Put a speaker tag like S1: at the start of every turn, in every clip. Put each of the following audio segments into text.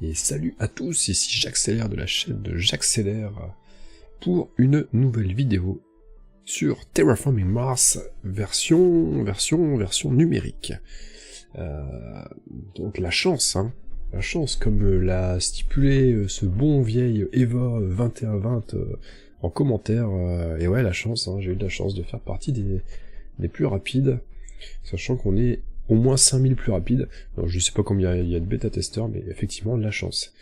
S1: Et salut à tous, ici J'accélère de la chaîne de J'accélère pour une nouvelle vidéo sur Terraforming Mars version numérique. Donc la chance comme l'a stipulé ce bon vieil Eva 2120 en commentaire, et ouais la chance, j'ai eu de la chance de faire partie des plus rapides, sachant qu'on est au moins 5000 plus rapide. Alors, je sais pas combien il y a de bêta-testeurs, mais effectivement, la chance.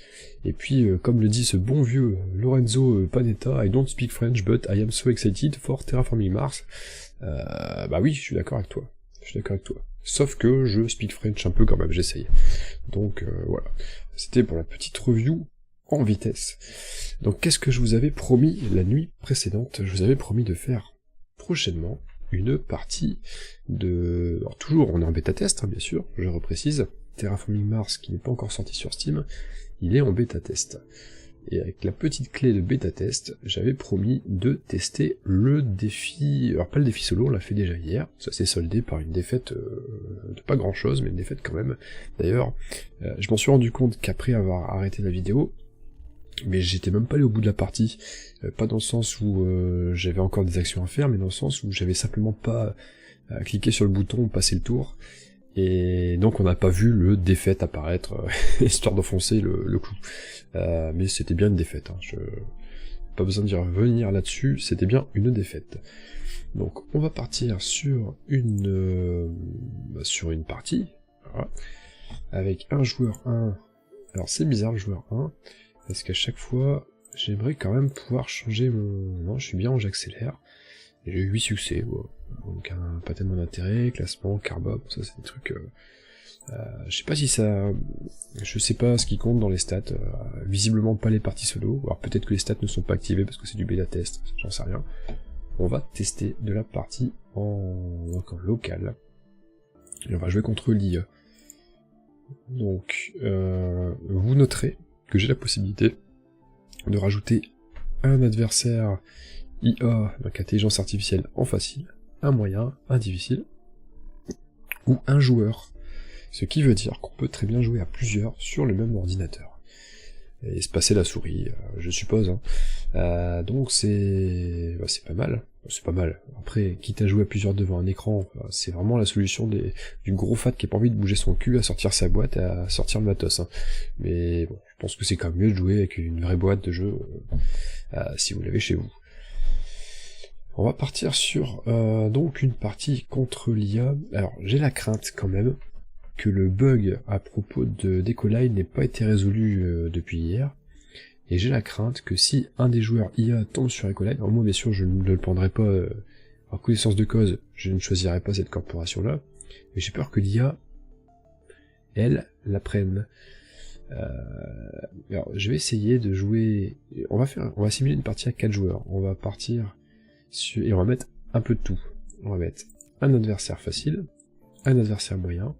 S1: Et puis, comme le dit ce bon vieux Lorenzo Panetta, I don't speak French, but I am so excited for Terraforming Mars. Bah oui, je suis d'accord avec toi. Sauf que je speak French un peu quand même, j'essaye. Donc, voilà. C'était pour la petite review en vitesse. Donc, qu'est-ce que je vous avais promis la nuit précédente? Je vous avais promis de faire prochainement une partie de... Alors toujours, on est en bêta-test, bien sûr, je reprécise. Terraforming Mars, qui n'est pas encore sorti sur Steam, il est en bêta-test. Et avec la petite clé de bêta-test, j'avais promis de tester le défi... Alors pas le défi solo, on l'a fait déjà hier, ça s'est soldé par une défaite de pas grand-chose, mais une défaite quand même. D'ailleurs, je m'en suis rendu compte qu'après avoir arrêté la vidéo, mais j'étais même pas allé au bout de la partie, pas dans le sens où j'avais encore des actions à faire, mais dans le sens où j'avais simplement pas cliqué sur le bouton passer le tour, et donc on n'a pas vu le défaite apparaître, histoire d'enfoncer le clou. Mais c'était bien une défaite, pas besoin d'y revenir là-dessus, c'était bien une défaite. Donc on va partir sur une partie, voilà, avec un joueur 1, alors c'est bizarre le joueur 1, parce qu'à chaque fois, j'aimerais quand même pouvoir changer mon... Non, je suis bien, j'accélère. J'ai eu 8 succès, bon. Donc pas tellement d'intérêt, classement, carbob, ça c'est des trucs... je sais pas si ça... Je sais pas ce qui compte dans les stats, visiblement pas les parties solo, alors peut-être que les stats ne sont pas activées parce que c'est du bêta test, j'en sais rien. On va tester de la partie en local. Et on va jouer contre l'IA. Donc, vous noterez que j'ai la possibilité de rajouter un adversaire IA, donc intelligence artificielle en facile, un moyen, un difficile, ou un joueur. Ce qui veut dire qu'on peut très bien jouer à plusieurs sur le même ordinateur. Et se passer la souris, je suppose. Donc c'est pas mal. C'est pas mal. Après, quitte à jouer à plusieurs devant un écran, c'est vraiment la solution du gros fat qui a pas envie de bouger son cul, à sortir sa boîte, à sortir le matos. Mais bon, je pense que c'est quand même mieux de jouer avec une vraie boîte de jeu, si vous l'avez chez vous. On va partir sur donc une partie contre l'IA. Alors, j'ai la crainte quand même que le bug à propos de d'Ecoline n'ait pas été résolu depuis hier. Et j'ai la crainte que si un des joueurs IA tombe sur Ecoline, alors moi bien sûr je ne le prendrai pas en connaissance de cause, je ne choisirai pas cette corporation-là, mais j'ai peur que l'IA, elle, la prenne. Alors je vais essayer de jouer, on va simuler une partie à 4 joueurs, on va partir sur, et on va mettre un peu de tout. On va mettre un adversaire facile, un adversaire moyen,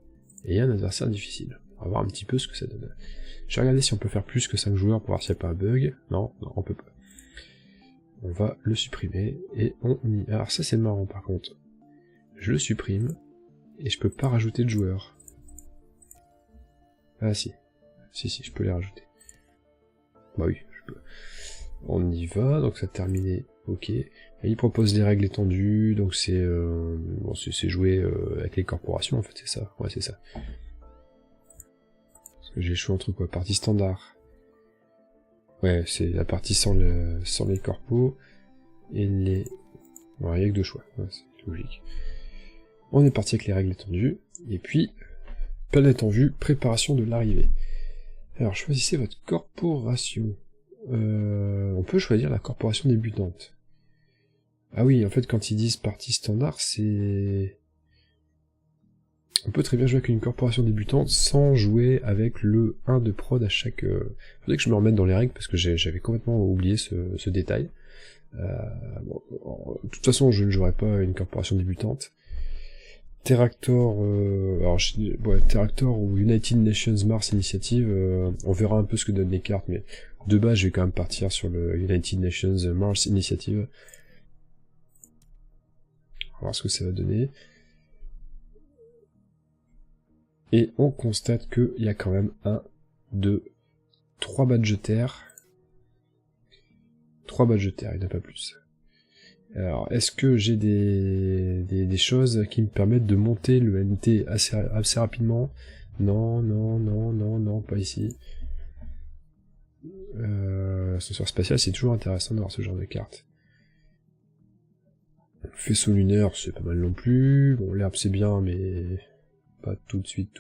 S1: et un adversaire difficile. On va voir un petit peu ce que ça donne. Je vais regarder si on peut faire plus que 5 joueurs pour voir s'il n'y a pas un bug. Non, on peut pas. On va le supprimer, et on y... Alors ça c'est marrant par contre. Je le supprime, et je peux pas rajouter de joueurs. Ah si. Si, je peux les rajouter. Bah oui, je peux. On y va, donc ça a terminé, ok. Et il propose des règles étendues, donc c'est c'est jouer avec les corporations en fait, c'est ça. Ouais, c'est ça. J'ai le choix entre quoi? Partie standard. Ouais, c'est la partie sans les corpos et les... Bon, il n'y a que deux choix, ouais, c'est logique. On est parti avec les règles étendues, et puis, planète en vue, préparation de l'arrivée. Alors, choisissez votre corporation. On peut choisir la corporation débutante. Ah oui, en fait, quand ils disent partie standard, c'est... On peut très bien jouer avec une corporation débutante sans jouer avec le 1 de prod à chaque... Faudrait que je me remette dans les règles parce que j'avais complètement oublié ce détail. Bon, de toute façon, je ne jouerai pas une corporation débutante. Terractor, Terractor ou United Nations Mars Initiative, on verra un peu ce que donnent les cartes, mais de base, je vais quand même partir sur le United Nations Mars Initiative. On va voir ce que ça va donner. Et on constate qu'il y a quand même 1, 2, 3 badges de terre. 3 badges de terre, il n'y en a pas plus. Alors, est-ce que j'ai des choses qui me permettent de monter le NT assez rapidement? Non, pas ici. Ascenseur spatial, c'est toujours intéressant d'avoir ce genre de carte. Faisceau lunaire, c'est pas mal non plus. Bon, l'herbe c'est bien, mais pas tout de suite.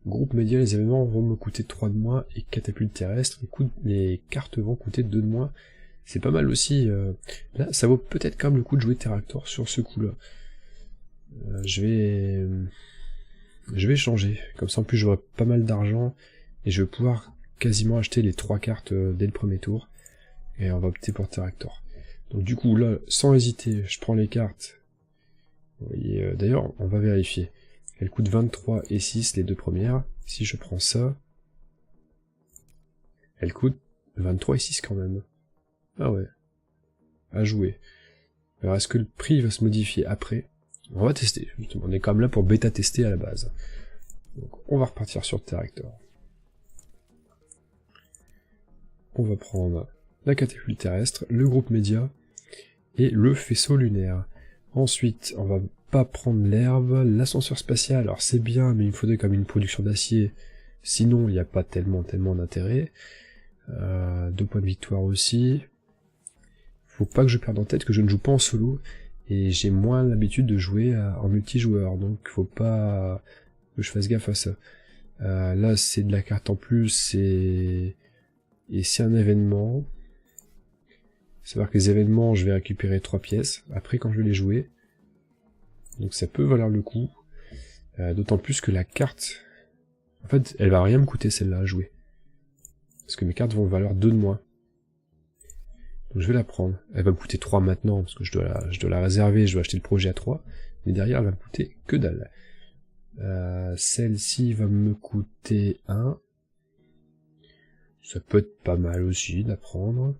S1: Groupe média, les événements vont me coûter 3 de moins, et catapulte terrestre, les cartes vont coûter 2 de moins. C'est pas mal aussi. Là, ça vaut peut-être quand même le coup de jouer Terractor sur ce coup-là. Je vais changer. Comme ça, en plus, j'aurai pas mal d'argent, et je vais pouvoir quasiment acheter les 3 cartes dès le premier tour. Et on va opter pour Terractor. Donc du coup, là, sans hésiter, je prends les cartes. Et d'ailleurs, on va vérifier. Elles coûtent 23 et 6, les 2 premières. Si je prends ça, elles coûtent 23 et 6 quand même. Ah ouais. À jouer. Alors est-ce que le prix va se modifier après? On va tester, justement. On est quand même là pour bêta-tester à la base. Donc on va repartir sur Terractor. On va prendre la catapulte terrestre, le groupe média et le faisceau lunaire. Ensuite, on va pas prendre l'herbe, l'ascenseur spatial, alors c'est bien, mais il me faudrait comme une production d'acier, sinon il n'y a pas tellement d'intérêt. 2 points de victoire aussi. Faut pas que je perde en tête que je ne joue pas en solo, et j'ai moins l'habitude de jouer en multijoueur, donc faut pas que je fasse gaffe à ça. Là c'est de la carte en plus, et c'est un événement. Savoir que les événements, je vais récupérer 3 pièces, après quand je vais les jouer. Donc ça peut valoir le coup. D'autant plus que la carte... En fait, elle va rien me coûter celle-là à jouer. Parce que mes cartes vont valoir 2 de moins. Donc je vais la prendre. Elle va me coûter 3 maintenant, parce que je dois la réserver, je dois acheter le projet à 3. Mais derrière, elle va me coûter que dalle. Celle-ci va me coûter 1. Ça peut être pas mal aussi d'à prendre.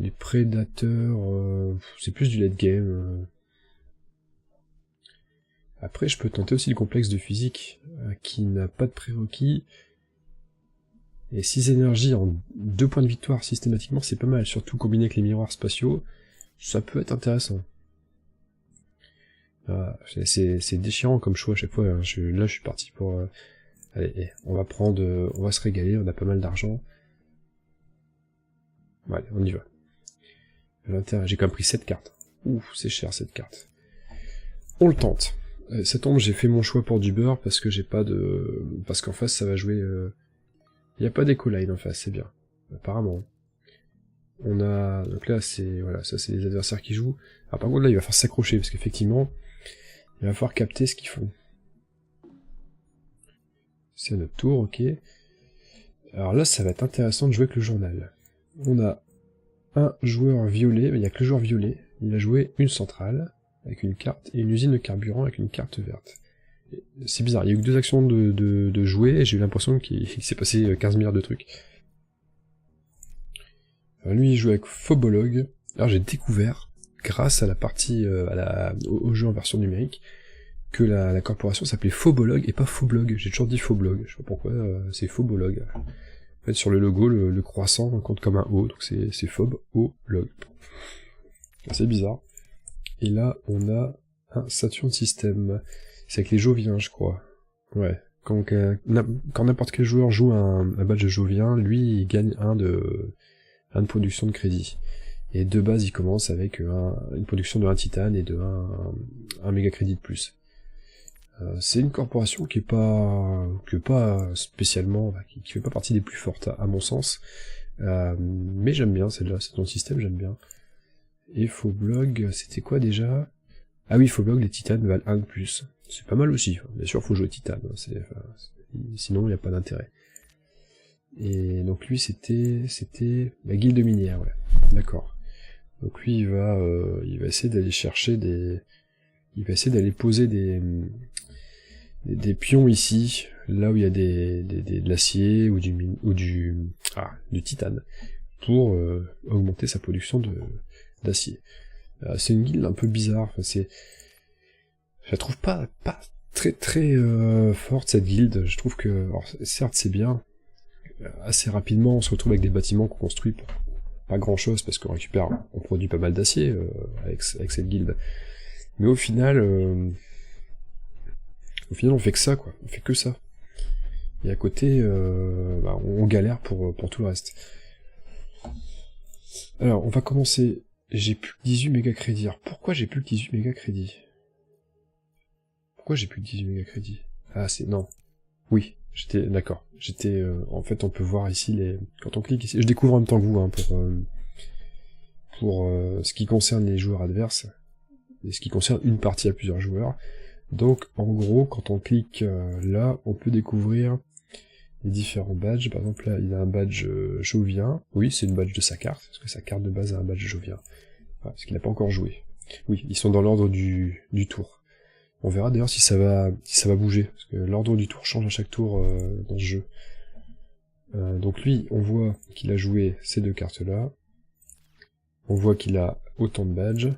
S1: Les prédateurs, c'est plus du late game. Après, je peux tenter aussi le complexe de physique, qui n'a pas de prérequis. Et 6 énergies en 2 points de victoire systématiquement, c'est pas mal, surtout combiné avec les miroirs spatiaux, ça peut être intéressant. C'est déchirant comme choix à chaque fois, hein. Là je suis parti pour... allez, on va se régaler, on a pas mal d'argent. Bon, allez, on y va. J'ai quand même pris 7 cartes. Ouf, c'est cher cette carte. On le tente. Ça tombe, j'ai fait mon choix pour du beurre parce que j'ai pas de... Parce qu'en face ça va jouer... Il n'y a pas d'éco-line en face, c'est bien. Apparemment. On a... Donc là c'est... Voilà, ça c'est les adversaires qui jouent. Alors par contre là il va falloir s'accrocher parce qu'effectivement, il va falloir capter ce qu'ils font. C'est à notre tour, ok. Alors là ça va être intéressant de jouer avec le journal. On a un joueur violet, mais il n'y a que le joueur violet. Il a joué une centrale avec une carte et une usine de carburant avec une carte verte. C'est bizarre, il y a eu 2 actions de jouer et j'ai eu l'impression qu'il s'est passé 15 milliards de trucs. Alors lui il joue avec Phobologue. Alors j'ai découvert, grâce à la partie au jeu en version numérique, que la corporation s'appelait Phobologue et pas Phoblog. J'ai toujours dit Phoblog, je sais pas pourquoi, c'est Phobologue. En fait, sur le logo, le croissant compte comme un O, donc c'est Phob-O-Log. C'est bizarre. Et là, on a un Saturn System. C'est avec les Joviens, je crois. Ouais. Quand n'importe quel joueur joue un badge de Jovien, lui, il gagne un de production de crédit. Et de base, il commence avec une production de 1 titane et de 1 méga crédit de plus. C'est une corporation qui est pas spécialement, qui fait pas partie des plus fortes à mon sens, mais j'aime bien celle-là, c'est ton système, j'aime bien. Et Phoblog, c'était quoi déjà? Ah oui, Phoblog, les titanes valent 1 de plus. C'est pas mal aussi, bien sûr faut jouer titane, sinon il n'y a pas d'intérêt. Et donc lui c'était la guilde minière, ouais, d'accord. Donc lui il va essayer d'aller chercher il va essayer d'aller poser des pions ici, là où il y a de l'acier ou du titane, pour augmenter sa production d'acier. C'est une guilde un peu bizarre, je la trouve pas très forte cette guilde, je trouve que, alors, certes c'est bien, assez rapidement, on se retrouve avec des bâtiments qu'on construit pour pas grand chose, parce qu'on récupère, on produit pas mal d'acier avec cette guilde. Mais au final, on fait que ça, quoi. On fait que ça. Et à côté, on galère pour tout le reste. Alors, on va commencer. J'ai plus que 18 méga crédits. Alors, pourquoi j'ai plus que 18 méga crédits? Pourquoi j'ai plus que 18 méga crédits? Ah, c'est... Non. Oui, j'étais... D'accord. J'étais... en fait, on peut voir ici les... Quand on clique ici... Je découvre en même temps que vous, hein, pour ce qui concerne les joueurs adverses. Et ce qui concerne une partie à plusieurs joueurs. Donc, en gros, quand on clique là, on peut découvrir les différents badges. Par exemple, là, il a un badge Jovien. Oui, c'est une badge de sa carte, parce que sa carte de base a un badge Jovien. Voilà, parce qu'il n'a pas encore joué. Oui, ils sont dans l'ordre du tour. On verra d'ailleurs si ça va bouger, parce que l'ordre du tour change à chaque tour dans ce jeu. Donc lui, on voit qu'il a joué ces deux cartes-là. On voit qu'il a autant de badges.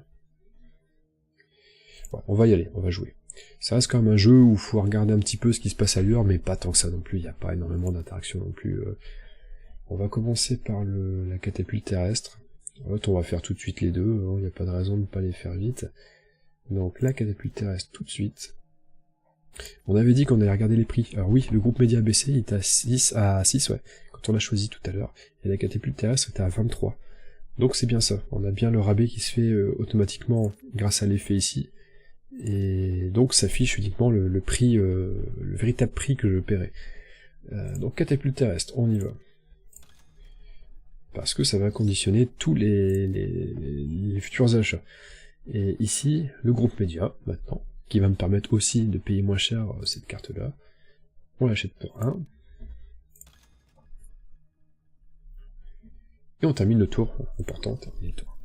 S1: Bon, on va y aller, on va jouer. Ça reste quand même un jeu où il faut regarder un petit peu ce qui se passe ailleurs, mais pas tant que ça non plus, il n'y a pas énormément d'interaction non plus. On va commencer par la catapulte terrestre. En fait, on va faire tout de suite les deux, il n'y a pas de raison de ne pas les faire vite. Donc la catapulte terrestre tout de suite. On avait dit qu'on allait regarder les prix. Alors oui, le groupe média ABC il était à 6, ouais, quand on l'a choisi tout à l'heure, et la catapulte terrestre était à 23. Donc c'est bien ça, on a bien le rabais qui se fait automatiquement grâce à l'effet ici. Et donc s'affiche uniquement le prix, le véritable prix que je paierai. Donc catapulte terrestre, on y va. Parce que ça va conditionner tous les futurs achats. Et ici, le groupe média, maintenant, qui va me permettre aussi de payer moins cher cette carte-là. On l'achète pour 1. Et on termine le tour, important, terminer le tour.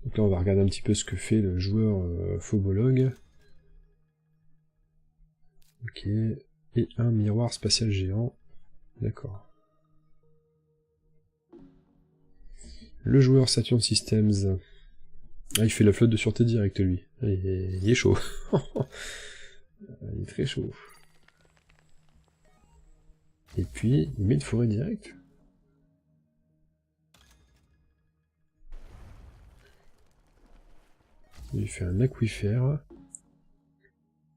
S1: Donc là on va regarder un petit peu ce que fait le joueur phobologue. Ok, et un miroir spatial géant, d'accord. Le joueur Saturn Systems, ah, il fait la flotte de sûreté directe lui, il est chaud, il est très chaud. Et puis, il met une forêt directe. Il fait un aquifère.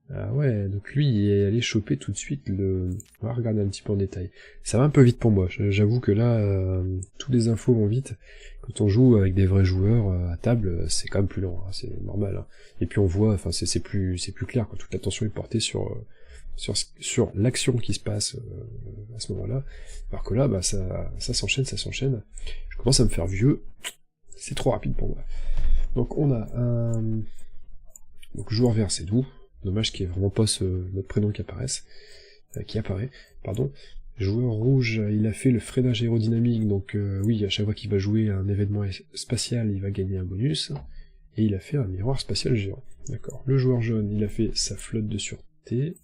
S1: Ah ouais, donc lui, il est allé choper tout de suite le... On va regarder un petit peu en détail. Ça va un peu vite pour moi, j'avoue que là, tous les infos vont vite. Quand on joue avec des vrais joueurs à table, c'est quand même plus lent, hein, c'est normal. Hein. Et puis on voit, enfin c'est plus clair, quoi. Toute l'attention est portée sur l'action qui se passe à ce moment-là. Alors que là, bah ça s'enchaîne, ça s'enchaîne. Je commence à me faire vieux, c'est trop rapide pour moi. Donc on a un... Donc joueur vert, c'est doux. Dommage qu'il n'y ait vraiment pas notre prénom qui apparaît, pardon. Joueur rouge, il a fait le freinage aérodynamique, donc oui, à chaque fois qu'il va jouer un événement spatial, il va gagner un bonus, et il a fait un miroir spatial géant. D'accord. Le joueur jaune, il a fait sa flotte de sûreté,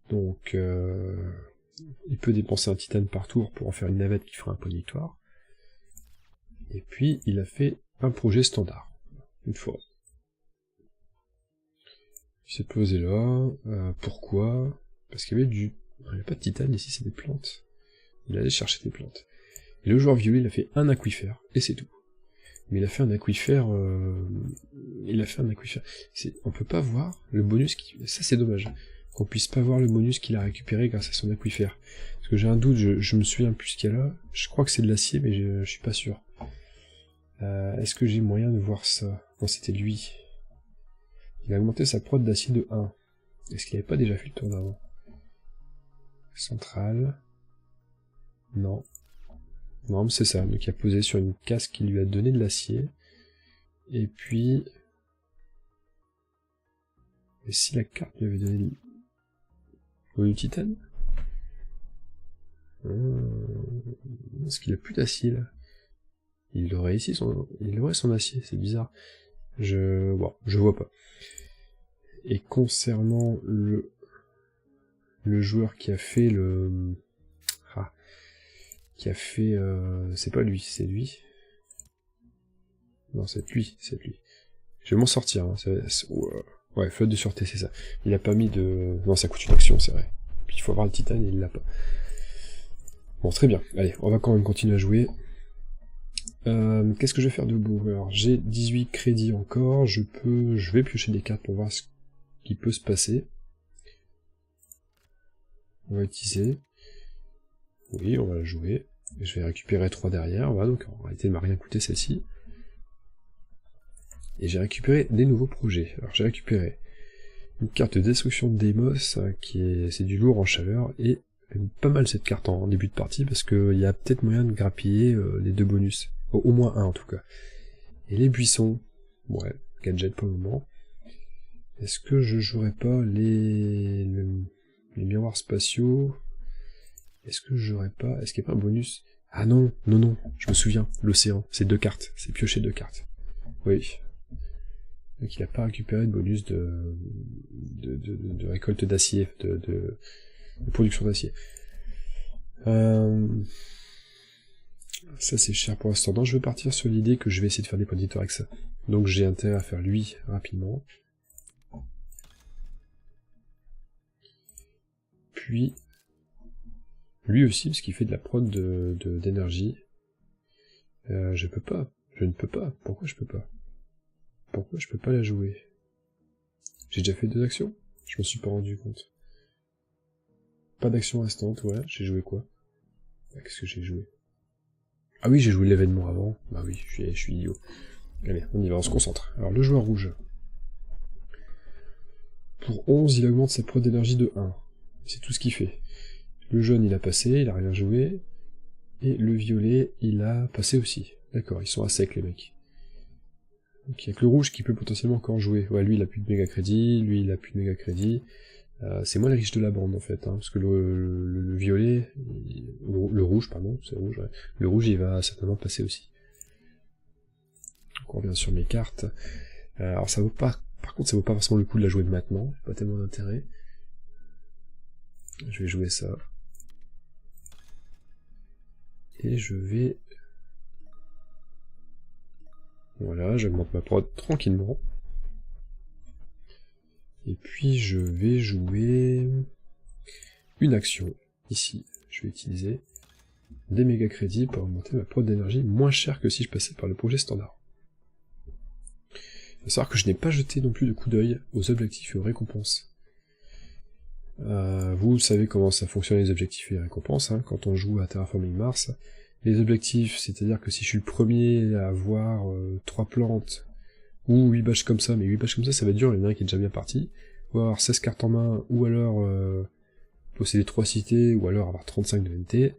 S1: donc il peut dépenser un titane par tour pour en faire une navette qui fera un point de victoire. Et puis, il a fait un projet standard, une forêt. Il s'est posé là, pourquoi? Parce qu'il y avait du... Il n'y a pas de titane ici, c'est des plantes. Il allait chercher des plantes. Et le joueur violet, il a fait un aquifère, et c'est tout. Mais il a fait un aquifère... On peut pas voir le bonus qui... Ça c'est dommage, qu'on puisse pas voir le bonus qu'il a récupéré grâce à son aquifère. Parce que j'ai un doute, je me souviens plus ce qu'il y a là. Je crois que c'est de l'acier, mais je suis pas sûr. Est-ce que j'ai moyen de voir ça? Non, c'était lui. Il a augmenté sa prod d'acier de 1. Est-ce qu'il n'avait pas déjà fait le tour d'avant? Centrale. Non. Non, mais c'est ça. Donc il a posé sur une casque qui lui a donné de l'acier. Et puis... Et si la carte lui avait donné du titane? Est-ce qu'il a plus d'acier là? Il aurait ici son acier, c'est bizarre. Bon, je vois pas. Et concernant le joueur qui a fait c'est pas lui, c'est lui. Non, c'est lui. Je vais m'en sortir, hein. Ouais, flotte de sûreté, c'est ça. Il a pas mis de... Non, ça coûte une action, c'est vrai. Puis il faut avoir le titane et il l'a pas. Bon, très bien. Allez, on va quand même continuer à jouer. Qu'est-ce que je vais faire de beau? Alors, j'ai 18 crédits encore, je vais piocher des cartes pour voir ce qui peut se passer. On va utiliser. Oui, on va la jouer. Je vais récupérer 3 derrière, voilà, donc en réalité elle m'a rien coûté celle-ci. Et j'ai récupéré des nouveaux projets. Alors j'ai récupéré une carte de destruction de Deimos, c'est du lourd en chaleur, et pas mal cette carte en début de partie, parce qu'il y a peut-être moyen de grappiller les 2 bonus. Au moins un en tout cas. Et les buissons, ouais, gadget pour le moment. Est-ce que je jouerais pas les miroirs spatiaux? Est-ce que je jouerais pas... Est-ce qu'il n'y a pas un bonus? Ah non, non, je me souviens, l'océan, c'est 2 cartes, c'est piocher 2 cartes. Oui. Donc il n'a pas récupéré de bonus de récolte d'acier, de production d'acier. Ça c'est cher pour l'instant. Non, je vais partir sur l'idée que je vais essayer de faire des points de victoire avec ça. Donc j'ai intérêt à faire lui rapidement. Puis lui aussi, parce qu'il fait de la prod d'énergie. Je peux pas. Je ne peux pas. Pourquoi je peux pas? Pourquoi je peux pas la jouer? J'ai déjà fait 2 actions? Je m'en suis pas rendu compte. Pas d'action restante, ouais. J'ai joué quoi? Qu'est-ce que j'ai joué? Ah oui, j'ai joué l'événement avant. Bah oui, je suis idiot. Allez, on y va, on se concentre. Alors, le joueur rouge. Pour 11, il augmente sa prod d'énergie de 1. C'est tout ce qu'il fait. Le jaune, il a passé, il a rien joué. Et le violet, il a passé aussi. D'accord, ils sont à sec, les mecs. Donc il y a que le rouge qui peut potentiellement encore jouer. Ouais, lui, il a plus de méga crédit, lui, il a plus de méga crédit. C'est moi le riche de la bande, en fait, hein, parce que le violet, le rouge, pardon, c'est rouge, ouais. Le rouge, il va certainement passer aussi. Donc on revient sur mes cartes. Alors ça vaut pas, par contre, ça vaut pas forcément le coup de la jouer maintenant, pas tellement d'intérêt. Je vais jouer ça. Et je vais... Voilà, j'augmente ma prod tranquillement. Et puis je vais jouer une action, ici. Je vais utiliser des méga crédits pour augmenter ma prod d'énergie moins cher que si je passais par le projet standard. Il faut savoir que je n'ai pas jeté non plus de coup d'œil aux objectifs et aux récompenses. Vous savez comment ça fonctionne les objectifs et les récompenses, hein, quand on joue à Terraforming Mars. Les objectifs, c'est-à-dire que si je suis le premier à avoir 3 plantes, ou 8 badges comme ça, mais 8 badges comme ça va être dur, il y en a un qui est déjà bien parti, ou avoir 16 cartes en main, ou alors posséder 3 cités, ou alors avoir 35 de NT,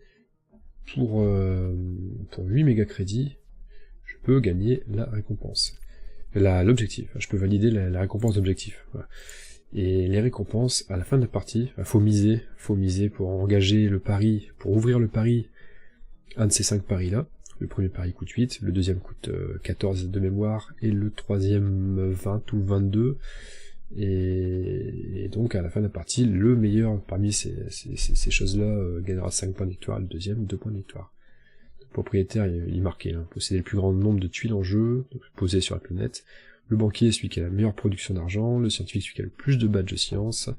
S1: pour 8 méga crédits, je peux gagner la récompense. L'objectif, je peux valider la récompense d'objectif. Voilà. Et les récompenses, à la fin de la partie, faut miser pour engager le pari, pour ouvrir le pari, un de ces 5 paris-là. Le premier pari coûte 8, le deuxième coûte 14 de mémoire, et le troisième 20 ou 22. Et donc, à la fin de la partie, le meilleur parmi ces choses-là gagnera 5 points de victoire, le deuxième 2 points de victoire. Le propriétaire, il est marqué, hein, posséder le plus grand nombre de tuiles en jeu, posées sur la planète. Le banquier, celui qui a la meilleure production d'argent, le scientifique, celui qui a le plus de badges de science,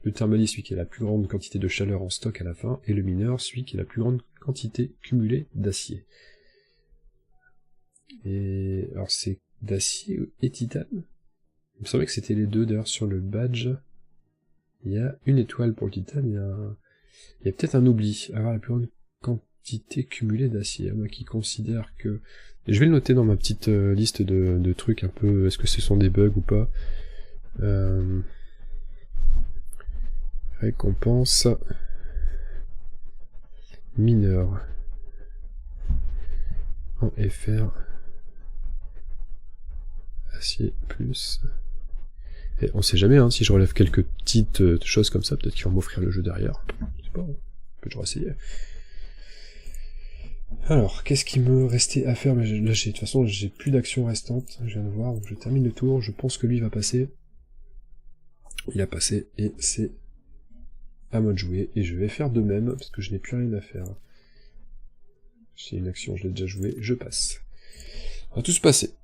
S1: le thermaliste, celui qui a la plus grande quantité de chaleur en stock à la fin, et le mineur, celui qui a la plus grande quantité cumulée d'acier. Et alors c'est d'acier et titane. Il me semblait que c'était les deux, d'ailleurs sur le badge. Il y a une étoile pour le titane, il y a peut-être un oubli. Avoir la plus grande quantité cumulée d'acier. Moi qui considère que... Et je vais le noter dans ma petite liste de trucs un peu... Est-ce que ce sont des bugs ou pas Récompense... Mineur. En FR... Acier plus... Et on sait jamais, hein, si je relève quelques petites choses comme ça, peut-être qu'ils vont m'offrir le jeu derrière. Je sais pas, on peut toujours essayer. Alors, qu'est-ce qui me restait à faire? Mais là, de toute façon, j'ai plus d'actions restantes, je viens de voir, donc je termine le tour, je pense que lui va passer. Il a passé, et c'est à moi de jouer, et je vais faire de même, parce que je n'ai plus rien à faire. J'ai une action, je l'ai déjà jouée, je passe. On va tout se passer.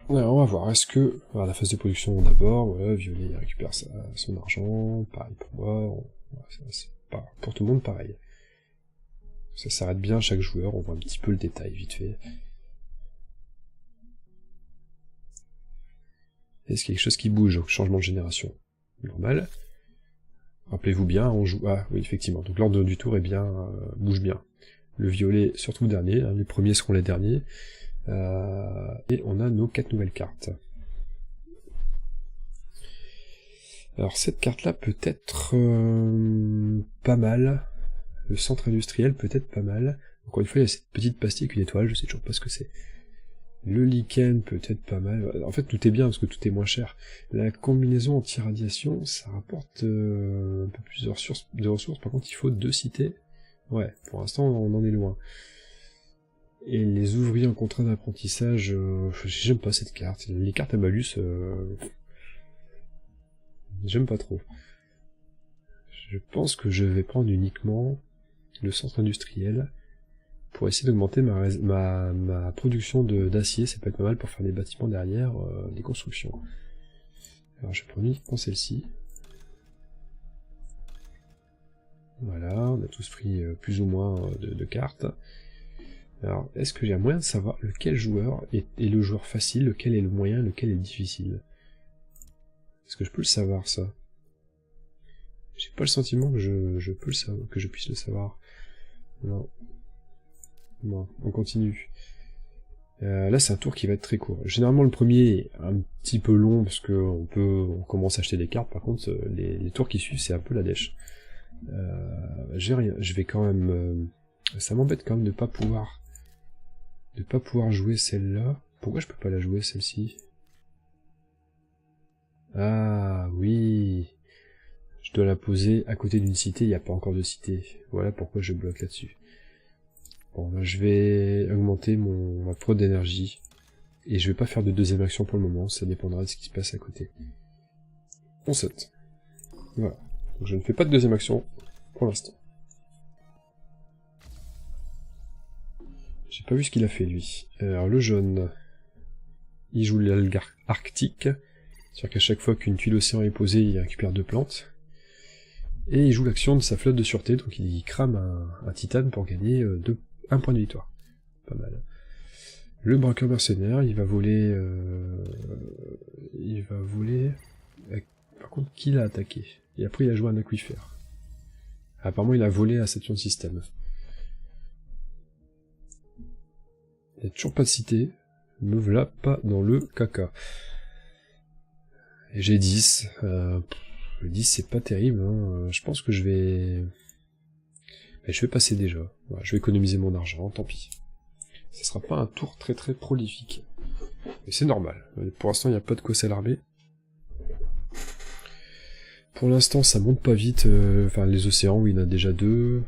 S1: Ouais, on va voir, est-ce que... Alors, la phase de production d'abord, voilà, Violet il récupère son argent, pareil pour moi, c'est pas pour tout le monde pareil. Ça s'arrête bien à chaque joueur, on voit un petit peu le détail vite fait. Est-ce qu'il y a quelque chose qui bouge, donc changement de génération? Normal. Rappelez-vous bien, on joue... Ah oui, effectivement, donc l'ordre du tour est bien, bouge bien. Le violet se retrouve dernier, hein, les premiers seront les derniers. Et on a nos 4 nouvelles cartes. Alors cette carte-là peut être pas mal. Le centre industriel peut être pas mal. Encore une fois, il y a cette petite pastille avec une étoile, je sais toujours pas ce que c'est. Le lichen peut être pas mal. En fait, tout est bien parce que tout est moins cher. La combinaison anti-radiation, ça rapporte un peu plus de ressources. Par contre, il faut 2 cités. Ouais, pour l'instant, on en est loin. Et les ouvriers en contrat d'apprentissage, j'aime pas cette carte. Les cartes à malus, j'aime pas trop. Je pense que je vais prendre uniquement le centre industriel pour essayer d'augmenter ma production d'acier. Ça peut être pas mal pour faire des bâtiments derrière, des constructions. Alors je prends uniquement celle-ci. Voilà, on a tous pris plus ou moins de cartes. Alors, est-ce que j'ai un moyen de savoir lequel joueur est le joueur facile, lequel est le moyen, lequel est le difficile? Est-ce que je peux le savoir, ça? J'ai pas le sentiment que je peux le savoir, que je puisse le savoir. Non. Bon, on continue. Là, c'est un tour qui va être très court. Généralement, le premier est un petit peu long, parce que on commence à acheter des cartes. Par contre, les tours qui suivent, c'est un peu la dèche. J'ai rien. Je vais quand même... ça m'embête quand même de pas pouvoir jouer celle-là. Pourquoi je peux pas la jouer, celle-ci? Ah, oui. Je dois la poser à côté d'une cité, il n'y a pas encore de cité. Voilà pourquoi je bloque là-dessus. Bon, ben, je vais augmenter ma prod d'énergie. Et je vais pas faire de deuxième action pour le moment, ça dépendra de ce qui se passe à côté. On saute. Voilà. Donc je ne fais pas de deuxième action pour l'instant. J'ai pas vu ce qu'il a fait, lui. Alors, le jaune, il joue l'algue arctique. C'est-à-dire qu'à chaque fois qu'une tuile océan est posée, il récupère 2 plantes. Et il joue l'action de sa flotte de sûreté, donc il crame un titane pour gagner 1 point de victoire. Pas mal. Le braqueur mercenaire, il va voler... Par contre, qui l'a attaqué? Et après, il a joué un aquifère. Apparemment, il a volé à Saturn System. Il n'y a toujours pas de cité. Me voilà pas dans le caca. Et j'ai 10. Le 10, c'est pas terrible. Hein. Je pense que je vais... Mais je vais passer déjà. Voilà, je vais économiser mon argent, tant pis. Ce sera pas un tour très très prolifique. Mais c'est normal. Pour l'instant, il n'y a pas de quoi s'alarmer. Pour l'instant, ça monte pas vite. Enfin, les océans, oui, il y en a déjà 2.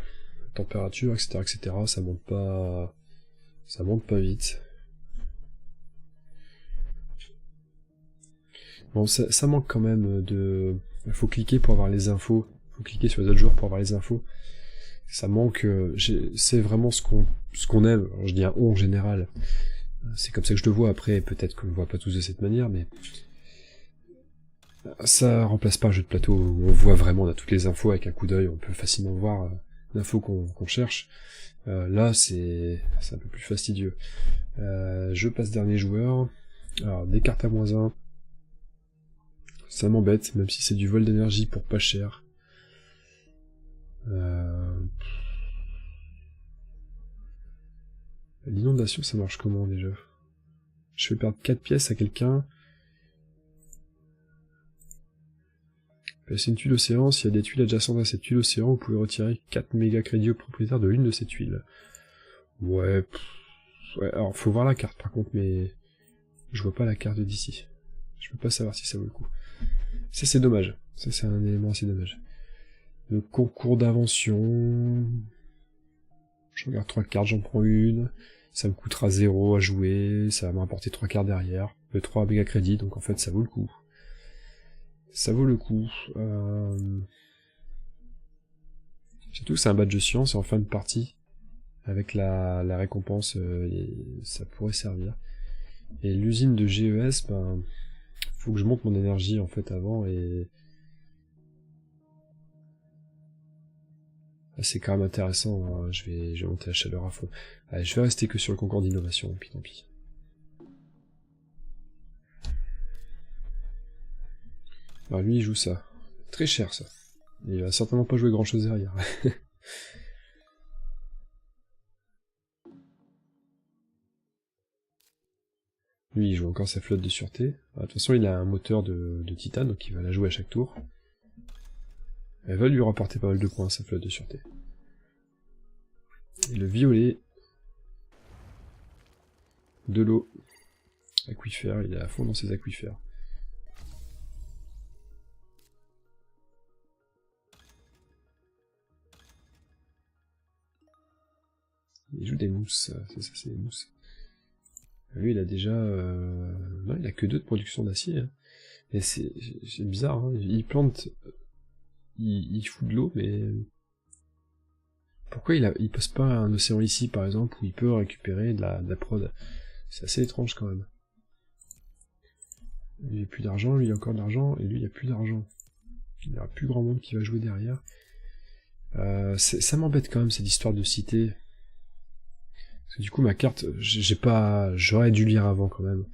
S1: Température, etc., etc. Ça monte pas vite. Bon, ça manque quand même de... Il faut cliquer pour avoir les infos. Il faut cliquer sur les autres joueurs pour avoir les infos. Ça manque... c'est vraiment ce qu'on aime. Alors, je dis un on en général. C'est comme ça que je le vois. Après, peut-être qu'on le voit pas tous de cette manière, mais... Ça remplace pas un jeu de plateau où on voit vraiment, on a toutes les infos avec un coup d'œil, on peut facilement voir l'info qu'on cherche. Là, c'est un peu plus fastidieux. Je passe dernier joueur. Alors, des cartes à -1. Ça m'embête, même si c'est du vol d'énergie pour pas cher. L'inondation, ça marche comment déjà? Je fais perdre 4 pièces à quelqu'un. Placez une tuile océan, s'il y a des tuiles adjacentes à cette tuile océan, vous pouvez retirer 4 méga crédits au propriétaire de l'une de ces tuiles. Ouais, ouais, alors faut voir la carte par contre, mais je vois pas la carte d'ici. Je peux pas savoir si ça vaut le coup. Ça c'est dommage, ça c'est un élément assez dommage. Le concours d'invention... Je regarde 3 cartes, j'en prends une. Ça me coûtera 0 à jouer, ça va me rapporter 3 cartes derrière. Le 3 méga crédits, donc en fait ça vaut le coup. Ça vaut le coup. Surtout que c'est un badge de science et en fin de partie, avec la récompense, ça pourrait servir. Et l'usine de GES, ben, faut que je monte mon énergie en fait avant et... C'est quand même intéressant, hein. Je vais monter la chaleur à fond. Allez, je vais rester que sur le concours d'innovation, puis tant pis. Alors lui, il joue ça. Très cher, ça. Il va certainement pas jouer grand-chose derrière. Lui, il joue encore sa flotte de sûreté. De toute façon, il a un moteur de titane, donc il va la jouer à chaque tour. Elle va lui rapporter pas mal de points, sa flotte de sûreté. Et le violet... De l'eau. Aquifère, il est à fond dans ses aquifères. Il joue des mousses, c'est ça, c'est des mousses. Lui, il a déjà... Non, il a que 2 de production d'acier. Hein. Et c'est bizarre, hein. Il plante... Il fout de l'eau, mais... Pourquoi il pose pas un océan ici, par exemple, où il peut récupérer de la prod? C'est assez étrange, quand même. Lui, il a plus d'argent, lui, il a encore de l'argent, et lui, il a plus d'argent. Il n'y aura plus grand monde qui va jouer derrière. Ça m'embête quand même, cette histoire de cité. Parce que du coup, ma carte, j'aurais dû lire avant, quand même.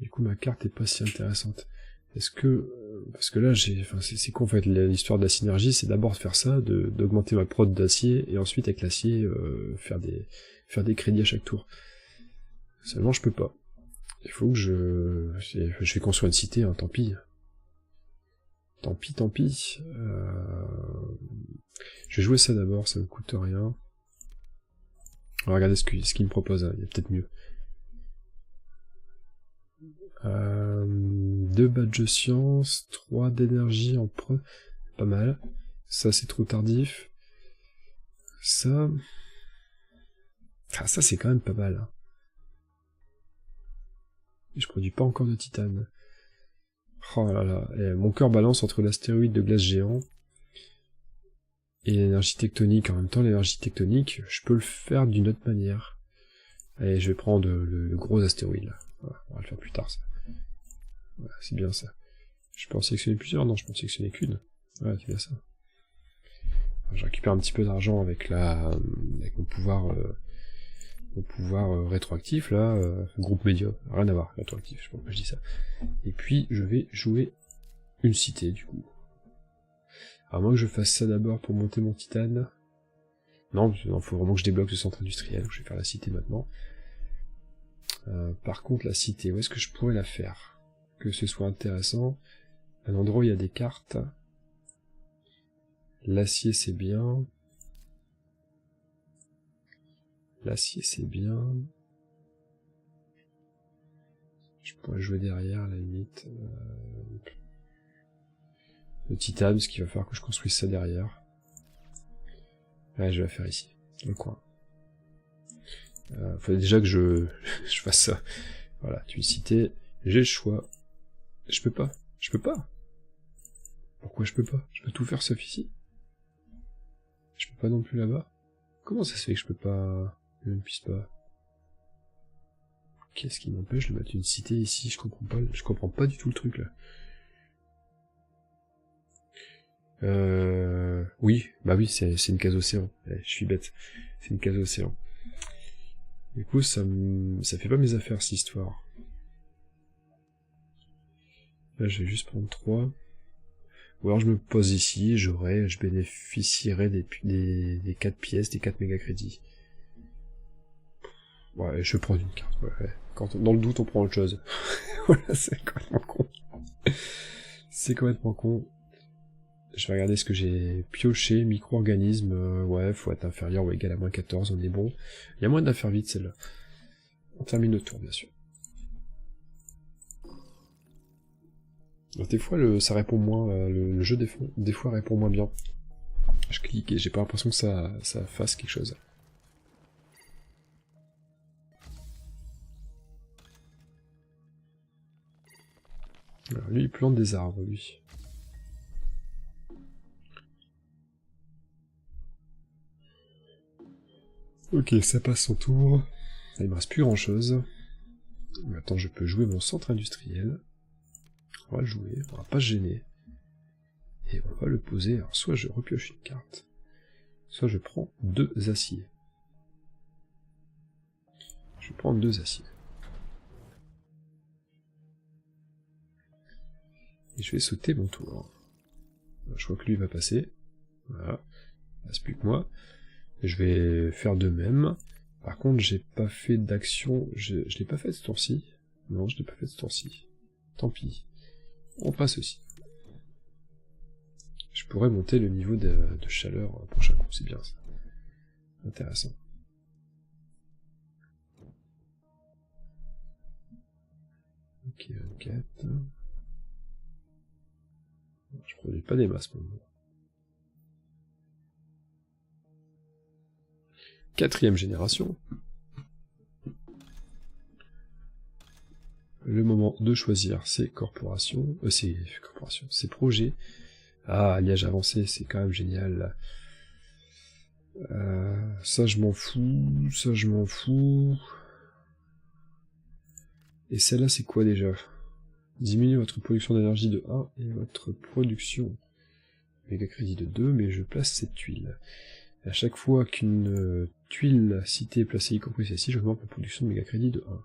S1: Du coup, ma carte est pas si intéressante. Est-ce que... parce que là, c'est con, en fait, l'histoire de la synergie, c'est d'abord de faire ça, d'augmenter ma prod d'acier, et ensuite, avec l'acier, faire des crédits à chaque tour. Seulement, je peux pas. Il faut que je vais construire une cité, hein, tant pis. Tant pis, tant pis. Je vais jouer ça d'abord, ça me coûte rien. On va regarder ce qu'il me propose, hein. Il y a peut-être mieux. 2 badges de science, 3 d'énergie en preuve, pas mal. Ça c'est trop tardif. Ça... Ah, ça c'est quand même pas mal. Hein. Et je produis pas encore de titane. Oh là là, et mon cœur balance entre l'astéroïde de glace géant et l'énergie tectonique. En même temps, l'énergie tectonique, je peux le faire d'une autre manière. Allez, je vais prendre le gros astéroïde là. Voilà, on va le faire plus tard ça. Voilà, c'est bien ça. Je peux en sélectionner plusieurs? Non, je peux en sélectionner qu'une. Ouais, c'est bien ça. Je récupère un petit peu d'argent avec mon pouvoir rétroactif là, groupe médium, rien à voir, rétroactif, je sais pas pourquoi je dis ça. Et puis je vais jouer une cité du coup. Alors moi que je fasse ça d'abord pour monter mon titane. Non, faut vraiment que je débloque le centre industriel, donc je vais faire la cité maintenant. Par contre la cité, où est-ce que je pourrais la faire? Que ce soit intéressant. Un endroit où il y a des cartes. L'acier c'est bien. L'acier c'est bien. Je pourrais jouer derrière à la limite. Le titane, parce qu'il va falloir que je construise ça derrière. Ouais, je vais la faire ici, dans le coin. Faut déjà que je fasse ça. Voilà, tu es cité. J'ai le choix. Je peux pas. Je peux pas. Pourquoi je peux pas? Je peux tout faire sauf ici. Je peux pas non plus là-bas. Comment ça se fait que je peux pas... Je ne puisse pas... Qu'est-ce qui m'empêche de mettre une cité ici? Je comprends pas du tout le truc là. Oui, bah oui, c'est une case océan. Je suis bête. C'est une case océan. Du coup, ça fait pas mes affaires, cette histoire. Là, je vais juste prendre 3. Ou alors je me pose ici, je bénéficierai des 4 pièces, des 4 méga crédits. Ouais, je vais prendre une carte, ouais. Quand dans le doute, on prend autre chose. Voilà, c'est complètement con. C'est complètement con. Je vais regarder ce que j'ai pioché, micro-organisme, ouais, faut être inférieur ou égal à moins 14, on est bon. Il y a moyen de la faire vite, celle-là. On termine le tour, bien sûr. Alors, des fois, ça répond moins, le jeu des fois répond moins bien. Je clique et j'ai pas l'impression que ça fasse quelque chose. Alors, lui, il plante des arbres, lui. Ok, ça passe son tour. Il me reste plus grand chose. Maintenant, je peux jouer mon centre industriel. On va le jouer, on va pas se gêner. Et on va le poser. Alors, soit je repioche une carte. soit je prends 2 aciers. Je vais prendre 2 aciers. Et je vais sauter mon tour. Je vois que lui va passer. Voilà. Il ne reste plus que moi. Et je vais faire de même. Par contre, j'ai pas fait d'action. Je l'ai pas fait ce tour-ci. Non, je l'ai pas fait ce tour-ci. Tant pis. On passe aussi. Je pourrais monter le niveau de chaleur au prochain coup, c'est bien ça. Intéressant. Ok, 24. Je produis pas des masses pour le moment. 4e génération. Le moment de choisir ses corporations, ses projets. Ah, alliage avancé, c'est quand même génial. Ça je m'en fous, ça je m'en fous. Et celle-là c'est quoi déjà? Diminuez votre production d'énergie de 1 et votre production méga crédit de 2, mais je place cette tuile. Et à chaque fois qu'une tuile citée est placée, y compris celle-ci, j'augmente ma production de méga crédit de 1.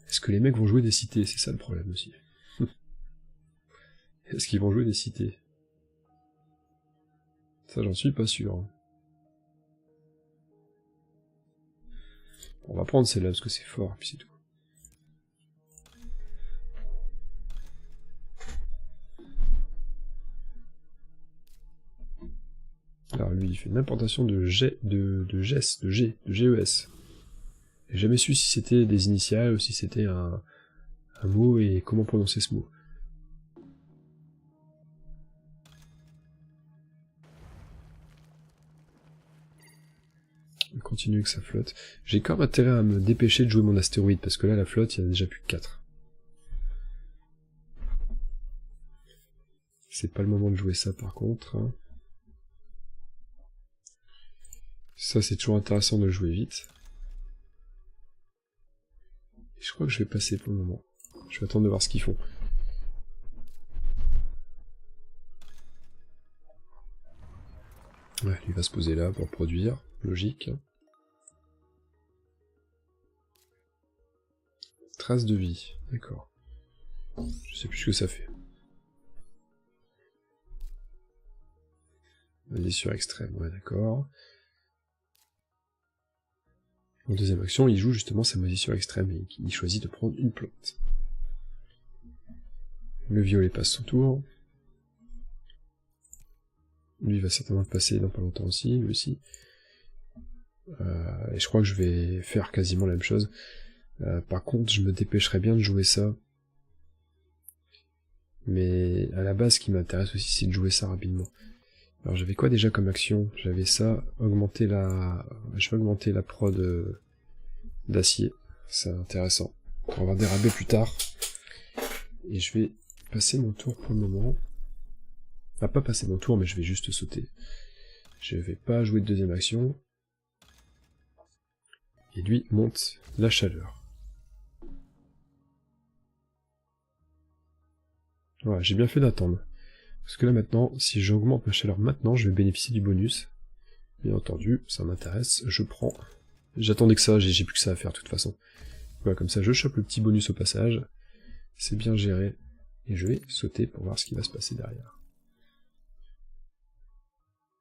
S1: Est-ce que les mecs vont jouer des cités? C'est ça le problème aussi. Est-ce qu'ils vont jouer des cités? Ça j'en suis pas sûr. On va prendre celle-là parce que c'est fort, et puis c'est tout. Alors lui il fait une importation de GES. J'ai jamais su si c'était des initiales ou si c'était un mot et comment prononcer ce mot. On continue avec sa flotte. J'ai quand même intérêt à me dépêcher de jouer mon astéroïde, parce que là la flotte, il y en a déjà plus que 4. C'est pas le moment de jouer ça par contre. Ça c'est toujours intéressant de le jouer vite. Et je crois que je vais passer pour le moment. Je vais attendre de voir ce qu'ils font. Ouais, lui va se poser là pour produire, logique. Trace de vie, d'accord. Je sais plus ce que ça fait. Moisissure extrême, ouais d'accord. En deuxième action, il joue justement sa moisissure extrême et il choisit de prendre une plante. Le violet passe son tour. Lui va certainement passer dans pas longtemps aussi, lui aussi. Et je crois que je vais faire quasiment la même chose. Par contre, je me dépêcherai bien de jouer ça. Mais à la base, ce qui m'intéresse aussi, c'est de jouer ça rapidement. Alors j'avais quoi déjà comme action? J'avais ça, augmenter la... Je vais augmenter la prod d'acier. C'est intéressant. On va avoir des rabais plus tard. Et je vais passer mon tour pour le moment. Enfin, pas passer mon tour, mais je vais juste sauter. Je vais pas jouer de deuxième action. Et lui monte la chaleur. Voilà, j'ai bien fait d'attendre. Parce que là maintenant, si j'augmente ma chaleur maintenant, je vais bénéficier du bonus. Bien entendu, ça m'intéresse, je prends. J'attendais que ça, j'ai plus que ça à faire de toute façon. Voilà, comme ça je chope le petit bonus au passage. C'est bien géré. Et je vais sauter pour voir ce qui va se passer derrière.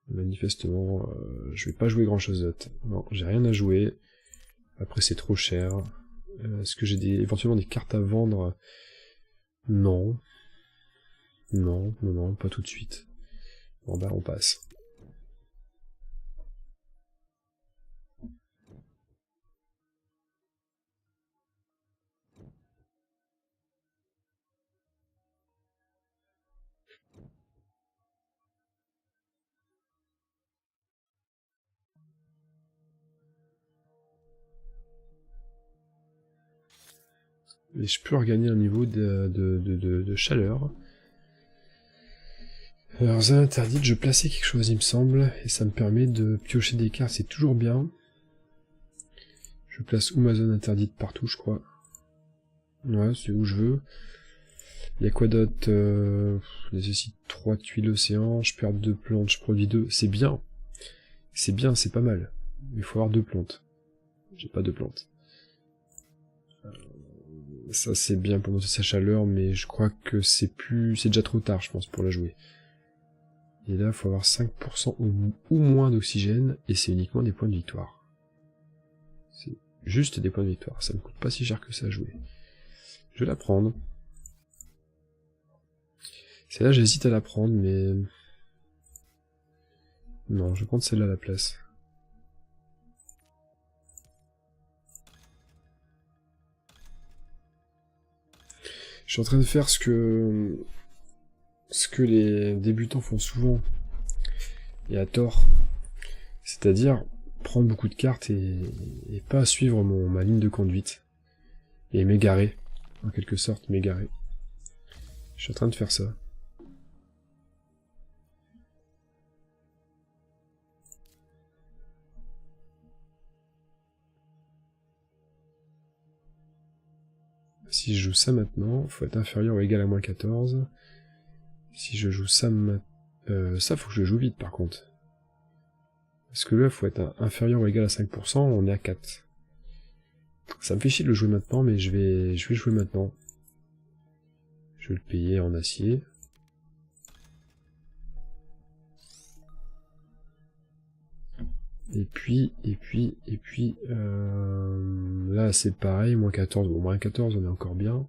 S1: Manifestement, je vais pas jouer grand chose d'autre. Non, j'ai rien à jouer. Après c'est trop cher. Est-ce que j'ai éventuellement des cartes à vendre? Non. Non, non, non, pas tout de suite. Bon bah on passe. Et je peux regagner un niveau de chaleur. Alors zone interdite, je plaçais quelque chose il me semble, et ça me permet de piocher des cartes, c'est toujours bien. Je place où ma zone interdite partout je crois. Ouais, c'est où je veux. Il y a quoi d'autre? Je nécessite 3 tuiles océan, je perds 2 plantes, je produis 2, c'est bien. C'est bien, c'est pas mal. Il faut avoir 2 plantes. J'ai pas 2 plantes. Ça c'est bien pour monter sa chaleur, mais je crois que c'est déjà trop tard, je pense, pour la jouer. Et là, il faut avoir 5% ou moins d'oxygène, et c'est uniquement des points de victoire. C'est juste des points de victoire, ça ne coûte pas si cher que ça à jouer. Je vais la prendre. Celle-là, j'hésite à la prendre, mais... Non, je vais prendre celle-là à la place. Je suis en train de faire ce que les débutants font souvent, et à tort. C'est-à-dire prendre beaucoup de cartes et pas suivre ma ligne de conduite. Et m'égarer, en quelque sorte, m'égarer. Je suis en train de faire ça. Si je joue ça maintenant, il faut être inférieur ou égal à moins 14. Si je joue ça maintenant... ça, faut que je le joue vite, par contre. Parce que là, il faut être inférieur ou égal à 5%, on est à 4. Ça me fait chier de le jouer maintenant, mais je vais jouer maintenant. Je vais le payer en acier. Et puis, là c'est pareil, moins 14, bon moins 14 on est encore bien.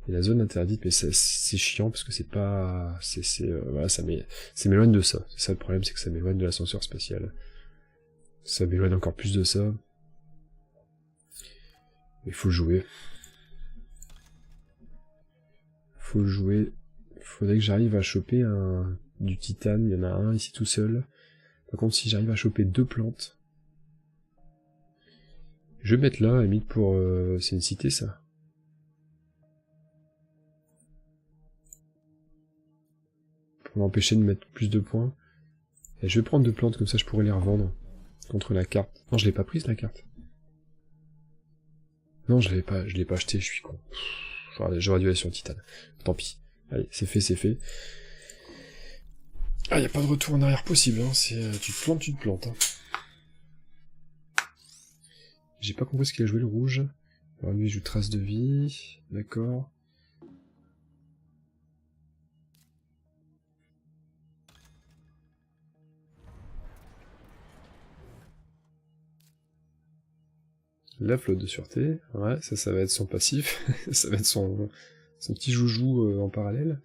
S1: Et la zone interdite, mais c'est chiant parce que c'est pas... voilà, ça m'éloigne de ça. C'est ça le problème, c'est que ça m'éloigne de l'ascenseur spatial. Ça m'éloigne encore plus de ça. Il faut jouer. Faut jouer. Faudrait que j'arrive à choper du titane, il y en a un ici tout seul. Par contre, si j'arrive à choper 2 plantes, je vais mettre là, à la limite pour... c'est une cité, ça. Pour m'empêcher de mettre plus de points. Et je vais prendre 2 plantes, comme ça je pourrais les revendre. Contre la carte. Non, je l'ai pas prise, la carte. Non, je l'ai pas acheté, je suis con. J'aurais dû aller sur le titane. Tant pis. Allez, c'est fait, c'est fait. Ah, y a pas de retour en arrière possible, hein. C'est, tu te plantes, hein. J'ai pas compris ce qu'il a joué le rouge. Alors lui, il joue trace de vie. D'accord. La flotte de sûreté. Ouais, ça va être son passif. Ça va être son petit joujou en parallèle.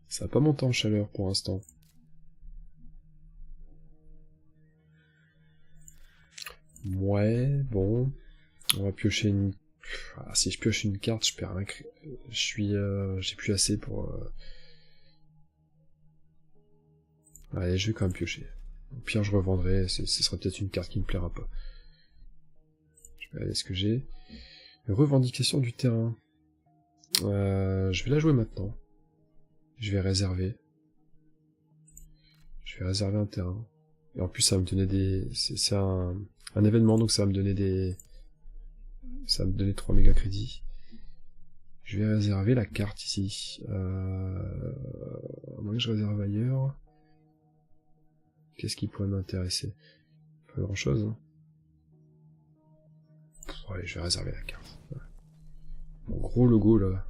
S1: Ça va pas monter en chaleur pour l'instant. Ouais, bon. On va piocher une... Ah, si je pioche une carte, je perds un... j'ai plus assez pour... Allez, je vais quand même piocher. Au pire, je revendrai, ce sera peut-être une carte qui me plaira pas. Je vais regarder ce que j'ai. Revendication du terrain. Je vais la jouer maintenant. Je vais réserver. Je vais réserver un terrain. Et en plus, ça va me donner des... C'est un événement, donc ça va me donner des... Ça va me donner 3 méga crédits. Je vais réserver la carte ici. À moins que je réserve ailleurs. Qu'est-ce qui pourrait m'intéresser? Pas grand chose, hein. Allez, je vais réserver la carte. Ouais. Mon gros logo là.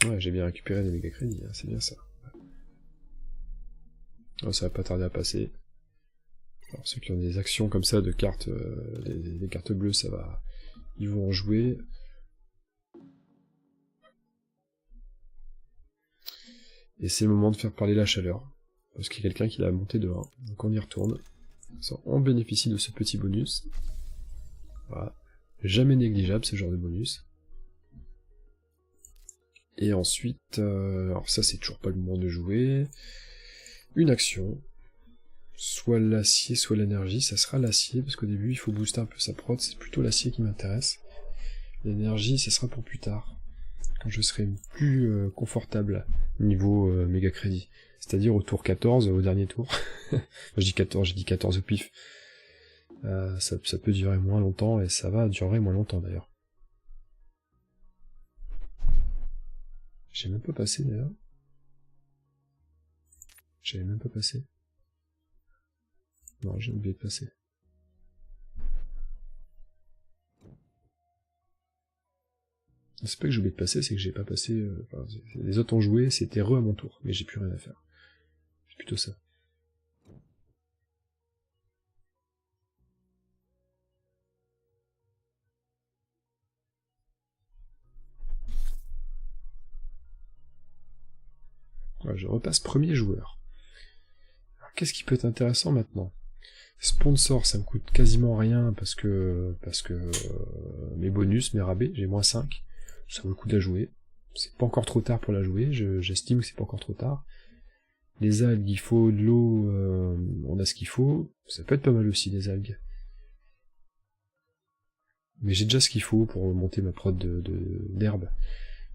S1: Ouais, j'ai bien récupéré des méga crédits, hein, c'est bien ça. Ouais. Oh, ça va pas tarder à passer. Alors ceux qui ont des actions comme ça de cartes, les cartes bleues, ça va, ils vont en jouer. Et c'est le moment de faire parler la chaleur, parce qu'il y a quelqu'un qui l'a monté de 1, donc on y retourne. On bénéficie de ce petit bonus. Voilà. Jamais négligeable ce genre de bonus. Et ensuite, alors ça c'est toujours pas le moment de jouer. Une action. Soit l'acier, soit l'énergie, ça sera l'acier, parce qu'au début il faut booster un peu sa prod, c'est plutôt l'acier qui m'intéresse. L'énergie, ça sera pour plus tard, quand je serai plus confortable niveau méga crédit. C'est-à-dire au tour 14, au dernier tour. Je dis 14, j'ai dit 14 au pif. Ça peut durer moins longtemps, et ça va durer moins longtemps d'ailleurs. J'ai même pas passé d'ailleurs. J'avais même pas passé. Non, j'ai oublié de passer. C'est pas que j'ai oublié de passer, c'est que j'ai pas passé... enfin, les autres ont joué, c'était à mon tour, mais j'ai plus rien à faire. C'est plutôt ça. Voilà, je repasse premier joueur. Qu'est-ce qui peut être intéressant maintenant? Sponsor, ça me coûte quasiment rien parce que mes bonus, mes rabais, j'ai -5. Ça vaut le coup de la jouer. C'est pas encore trop tard pour la jouer, j'estime que c'est pas encore trop tard. Les algues, il faut de l'eau, on a ce qu'il faut. Ça peut être pas mal aussi, les algues. Mais j'ai déjà ce qu'il faut pour monter ma prod d'herbe.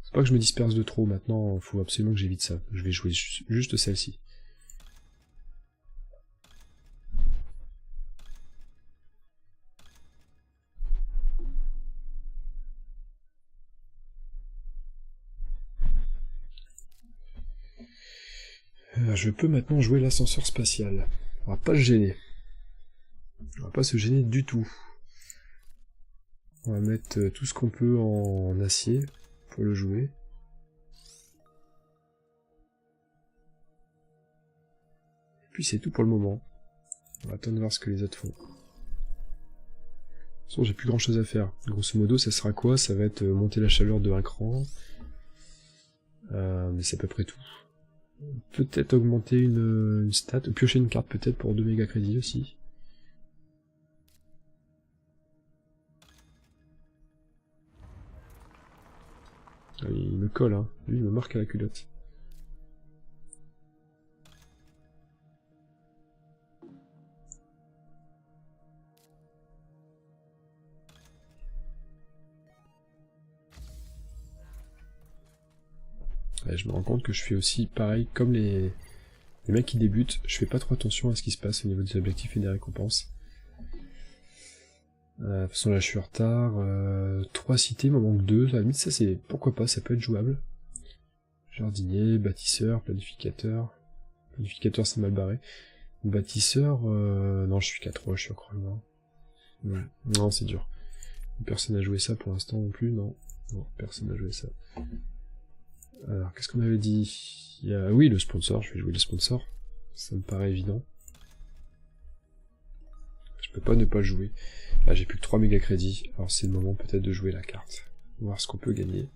S1: Faut pas que je me disperse de trop maintenant, faut absolument que j'évite ça. Je vais jouer juste celle-ci. Je peux maintenant jouer l'ascenseur spatial. On va pas se gêner. On va pas se gêner du tout. On va mettre tout ce qu'on peut en acier pour le jouer. Et puis c'est tout pour le moment. On va attendre de voir ce que les autres font. De toute façon, j'ai plus grand chose à faire. Grosso modo, ça sera quoi? Ça va être monter la chaleur de un cran. Mais c'est à peu près tout. Peut-être augmenter une stat, ou piocher une carte peut-être pour 2 méga crédits aussi. Ah, il me colle, hein. Lui, il me marque à la culotte. Ouais, je me rends compte que je fais aussi pareil comme les mecs qui débutent, je fais pas trop attention à ce qui se passe au niveau des objectifs et des récompenses. De toute façon là je suis en retard. 3 cités, il m'en manque 2, à la limite ça c'est... pourquoi pas, ça peut être jouable. Jardinier, bâtisseur, planificateur. Planificateur c'est mal barré. Bâtisseur, non je suis qu'à 3, je suis encore loin. Ouais. Non c'est dur. Personne n'a joué ça pour l'instant non plus, non. Non, personne n'a joué ça. Alors, qu'est-ce qu'on avait dit? Il y a... oui, le sponsor, je vais jouer le sponsor. Ça me paraît évident. Je peux pas ne pas le jouer. Là, j'ai plus que 3 méga crédits. Alors, c'est le moment peut-être de jouer la carte. Voir ce qu'on peut gagner.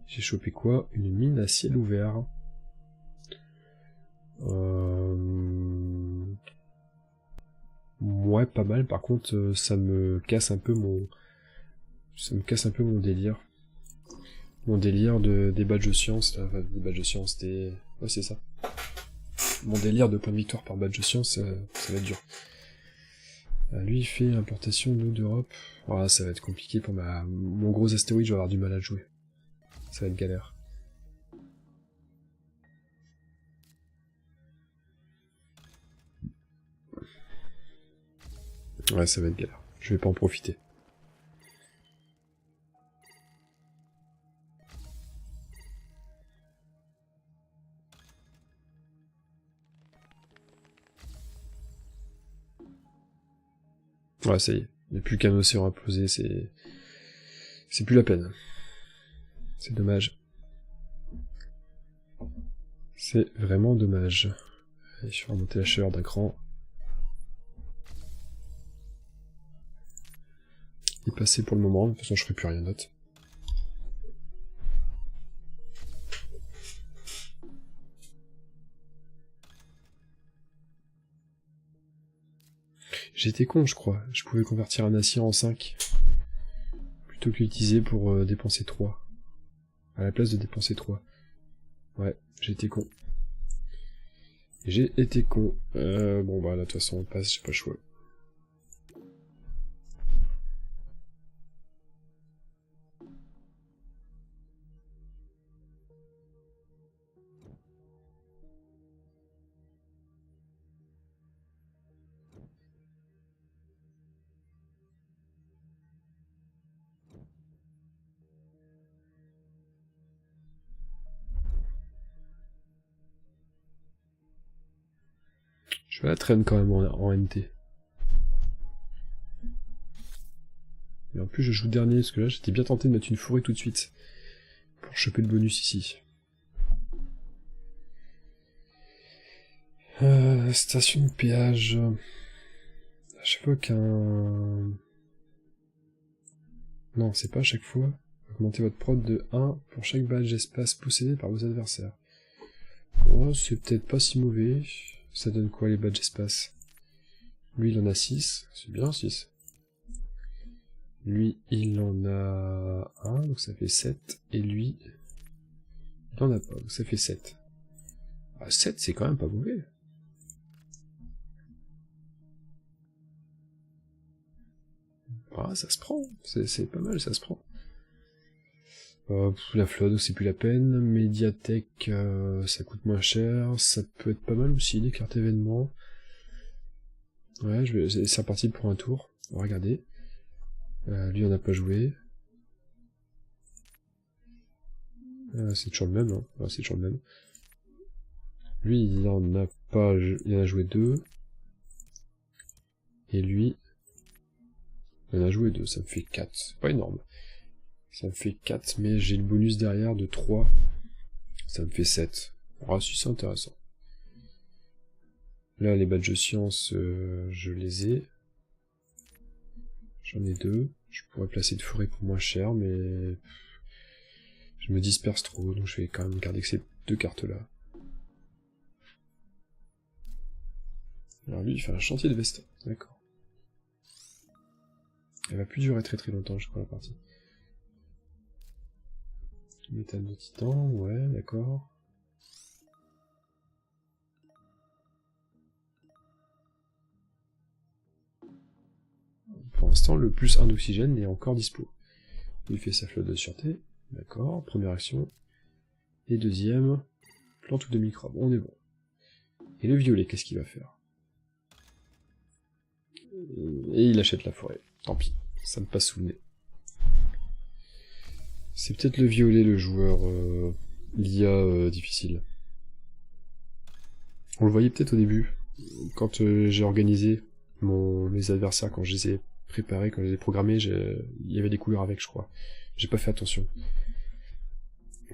S1: J'ai chopé quoi? Une mine à ciel ouvert. Ouais, pas mal. Par contre, ça me casse un peu mon... ça me casse un peu mon délire. Mon délire des badges de science, là. Enfin, des badges de science, des... ouais, c'est ça. Mon délire de points de victoire par badge de science, ça va être dur. Lui, il fait importation d'eau d'Europe. Oh, ça va être compliqué pour mon gros astéroïde, je vais avoir du mal à le jouer. Ça va être galère. Ouais, ça va être galère. Je vais pas en profiter. Ouais, ça y est. Il n'y a plus qu'un océan à poser, c'est plus la peine. C'est dommage. C'est vraiment dommage. Allez, je vais remonter la chaleur d'un cran. Et passer pour le moment, de toute façon je ferai plus rien d'autre. J'étais con, je crois. Je pouvais convertir un acier en 5. Plutôt que l'utiliser pour dépenser 3. À la place de dépenser 3. Ouais, j'ai été con. J'ai été con. Bon bah là, de toute façon on passe, j'ai pas le choix. Je vais la traîne quand même en NT. Et en plus je joue dernier, parce que là j'étais bien tenté de mettre une forêt tout de suite. Pour choper le bonus ici. Station de péage. À chaque fois qu'un... Non, c'est pas à chaque fois. Augmentez votre prod de 1 pour chaque badge espace possédé par vos adversaires. Oh, c'est peut-être pas si mauvais. Ça donne quoi les badges espace? Lui il en a 6, c'est bien 6. Lui il en a 1, donc ça fait 7. Et lui, il en a pas, donc ça fait 7. Ah, 7 c'est quand même pas mauvais. Ah, ça se prend, c'est pas mal, ça se prend. La flotte, c'est plus la peine. Médiathèque, ça coûte moins cher. Ça peut être pas mal aussi, les cartes événements. Ouais, c'est reparti pour un tour. Regardez. Lui, on n'a pas joué. C'est toujours le même, hein. Ouais, c'est toujours le même. Lui, il en a pas... Il en a joué 2. Et lui... Il en a joué 2, ça me fait 4. C'est pas énorme. Ça me fait 4, mais j'ai le bonus derrière de 3. Ça me fait 7. Ah si, c'est intéressant. Là, les badges sciences, je les ai. J'en ai 2. Je pourrais placer de forêt pour moins cher, mais... Je me disperse trop, donc je vais quand même garder que ces 2 cartes-là. Alors lui, il fait un chantier de Vestin. D'accord. Elle va plus durer très très longtemps, je crois, la partie. Méthane de titan, ouais, d'accord. Pour l'instant, le plus 1 d'oxygène est encore dispo. Il fait sa flotte de sûreté, d'accord, première action. Et deuxième, plante ou de microbes, on est bon. Et le violet, qu'est-ce qu'il va faire? Et il achète la forêt, tant pis, ça me passe sous le nez. C'est peut-être le violet, le joueur l'IA difficile. On le voyait peut-être au début, quand j'ai organisé mes adversaires, quand je les ai préparés, quand je les ai programmés, il y avait des couleurs avec, je crois. J'ai pas fait attention.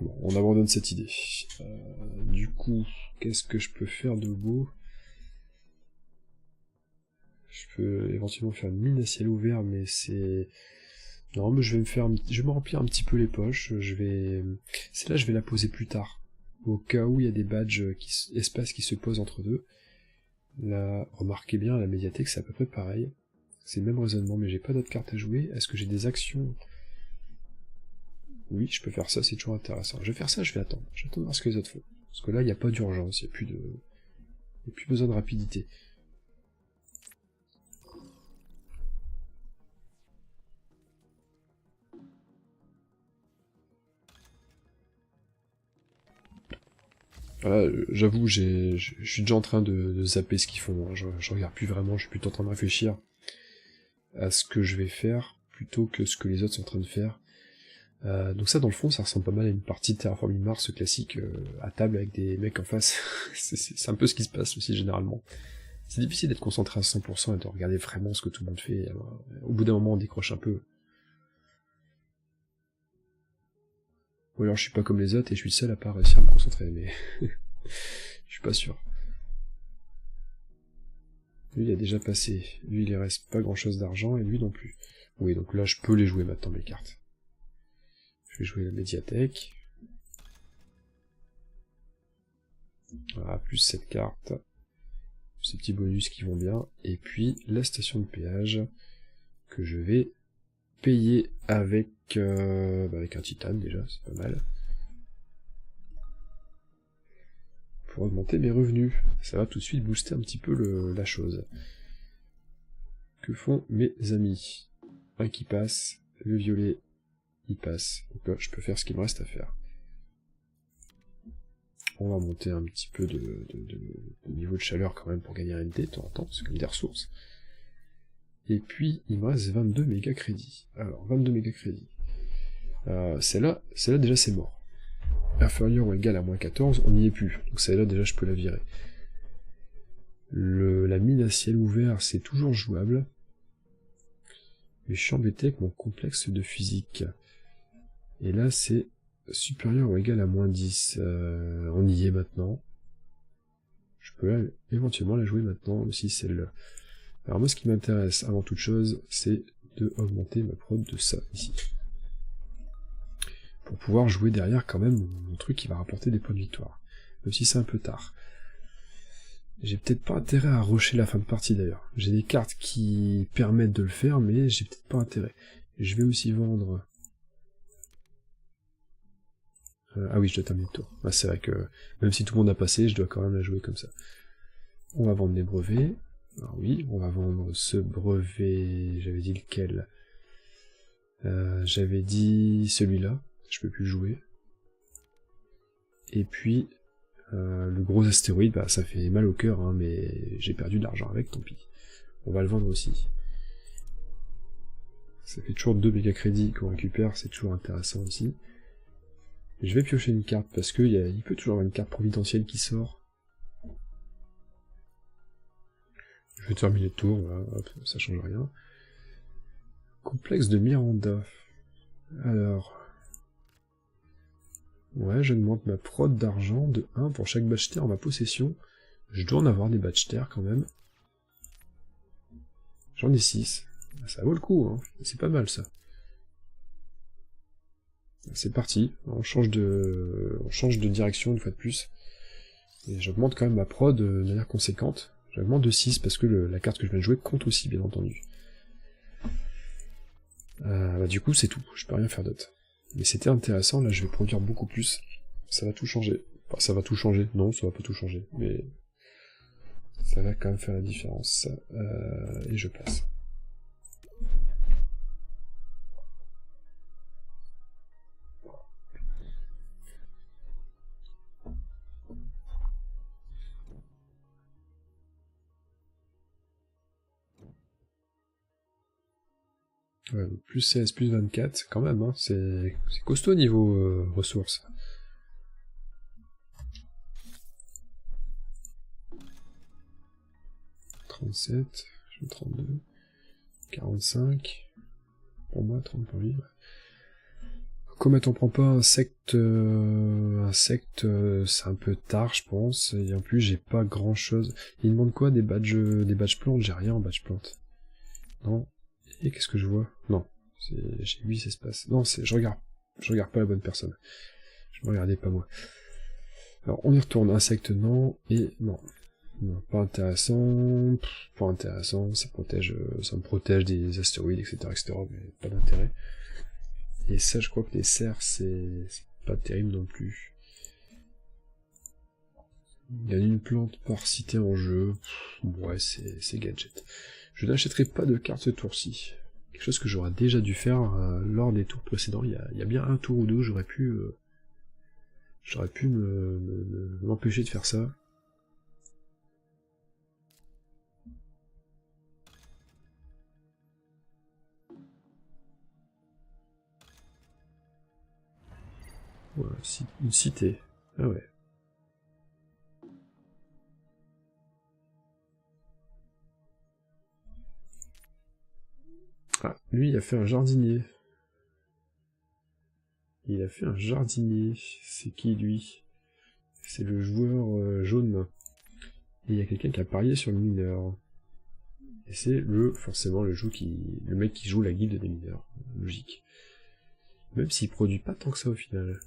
S1: Bon, on abandonne cette idée. Du coup, qu'est-ce que je peux faire de beau? Je peux éventuellement faire une mine à ciel ouvert, mais c'est... Non, mais je vais me remplir un petit peu les poches. Celle-là, je vais la poser plus tard, au cas où il y a des badges espaces qui se posent entre deux. Là, remarquez bien, à la médiathèque, c'est à peu près pareil. C'est le même raisonnement, mais j'ai pas d'autres cartes à jouer. Est-ce que j'ai des actions? Oui, je peux faire ça, c'est toujours intéressant. Je vais faire ça, je vais attendre. J'attends de voir ce que les autres font. Parce que là, il n'y a pas d'urgence, il n'y a plus besoin de rapidité. Voilà, j'avoue, je suis déjà en train de zapper ce qu'ils font. Hein. Je regarde plus vraiment, je suis plutôt en train de réfléchir à ce que je vais faire, plutôt que ce que les autres sont en train de faire. Donc ça, dans le fond, ça ressemble pas mal à une partie de Terraforming Mars classique, à table avec des mecs en face. C'est un peu ce qui se passe aussi, généralement. C'est difficile d'être concentré à 100% et de regarder vraiment ce que tout le monde fait. Alors, au bout d'un moment, on décroche un peu. Ou alors je suis pas comme les autres et je suis seul à pas réussir à me concentrer, mais... je suis pas sûr. Lui, il a déjà passé. Lui, il reste pas grand-chose d'argent, et lui non plus. Oui, donc là, je peux les jouer maintenant, mes cartes. Je vais jouer la médiathèque. Voilà, plus cette carte. Ces petits bonus qui vont bien. Et puis, la station de péage, que je vais payer avec un titane, déjà, c'est pas mal. Pour augmenter mes revenus. Ça va tout de suite booster un petit peu la chose. Que font mes amis? Un qui passe, le violet, il passe. Donc là, je peux faire ce qu'il me reste à faire. On va monter un petit peu de niveau de chaleur quand même pour gagner un NT de temps en temps, c'est comme des ressources. Et puis, il me reste 22 méga crédits. Alors, 22 méga crédits. Celle-là déjà c'est mort. Inférieur ou égal à moins 14, on n'y est plus. Donc celle-là déjà je peux la virer. La mine à ciel ouvert, c'est toujours jouable. Mais je suis embêté avec mon complexe de physique. Et là, c'est supérieur ou égal à -10. On y est maintenant. Je peux éventuellement la jouer maintenant, aussi celle-là. Alors moi, ce qui m'intéresse avant toute chose, c'est de augmenter ma prod de ça, ici. Pour pouvoir jouer derrière quand même mon truc qui va rapporter des points de victoire. Même si c'est un peu tard. J'ai peut-être pas intérêt à rusher la fin de partie d'ailleurs. J'ai des cartes qui permettent de le faire, mais j'ai peut-être pas intérêt. Je vais aussi vendre... ah oui, je dois terminer le tour. Ah, c'est vrai que même si tout le monde a passé, je dois quand même la jouer comme ça. On va vendre les brevets. Alors oui, on va vendre ce brevet... J'avais dit lequel? J'avais dit celui-là. Je peux plus le jouer. Et puis... le gros astéroïde, bah, ça fait mal au cœur, hein, mais j'ai perdu de l'argent avec, tant pis. On va le vendre aussi. Ça fait toujours 2 méga crédits qu'on récupère, c'est toujours intéressant aussi. Je vais piocher une carte, parce que il peut toujours y avoir une carte providentielle qui sort. Je vais terminer le tour, voilà, hop, ça change rien. Complexe de Miranda. Alors... Ouais, j'augmente ma prod d'argent de 1 pour chaque badge terre en ma possession. Je dois en avoir des badges terre quand même. J'en ai 6. Ça vaut le coup, hein. C'est pas mal ça. C'est parti, on change de direction une fois de plus. Et j'augmente quand même ma prod de manière conséquente. J'augmente de 6 parce que la carte que je viens de jouer compte aussi, bien entendu. Bah, du coup, c'est tout, je peux rien faire d'autre. Mais c'était intéressant, là je vais produire beaucoup plus. Ça va tout changer. Enfin, ça va tout changer. Non, ça va pas tout changer. Mais ça va quand même faire la différence. Et je passe. Ouais, plus 16, plus 24, quand même, hein, c'est costaud niveau ressources. « 37, je mets 32, 45, pour moi, 30 pour lui. Ouais. Comet on prend pas insecte, c'est un peu tard, je pense, et en plus j'ai pas grand chose. Il demande quoi, des badges plantes? J'ai rien en badge plante. Non. Et qu'est-ce que je vois? Non. J'ai 8 espaces. Non, je regarde pas la bonne personne. Je me regardais pas moi. Alors on y retourne, insecte non, et non. Non, pas intéressant, pas intéressant, ça me protège des astéroïdes, etc., mais pas d'intérêt. Et ça, je crois que les cerfs, c'est pas terrible non plus. Il y a une plante par cité en jeu, ouais, c'est gadget. Je n'achèterai pas de carte ce tour-ci. Quelque chose que j'aurais déjà dû faire lors des tours précédents. Il y a bien un tour ou deux, j'aurais pu m'empêcher de faire ça. Voilà, une cité. Ah ouais. Ah, lui, il a fait un jardinier. Il a fait un jardinier. C'est qui, lui? C'est le joueur jaune. Et il y a quelqu'un qui a parié sur le mineur. Et c'est forcément le mec qui joue la guilde des mineurs. Logique. Même s'il produit pas tant que ça au final.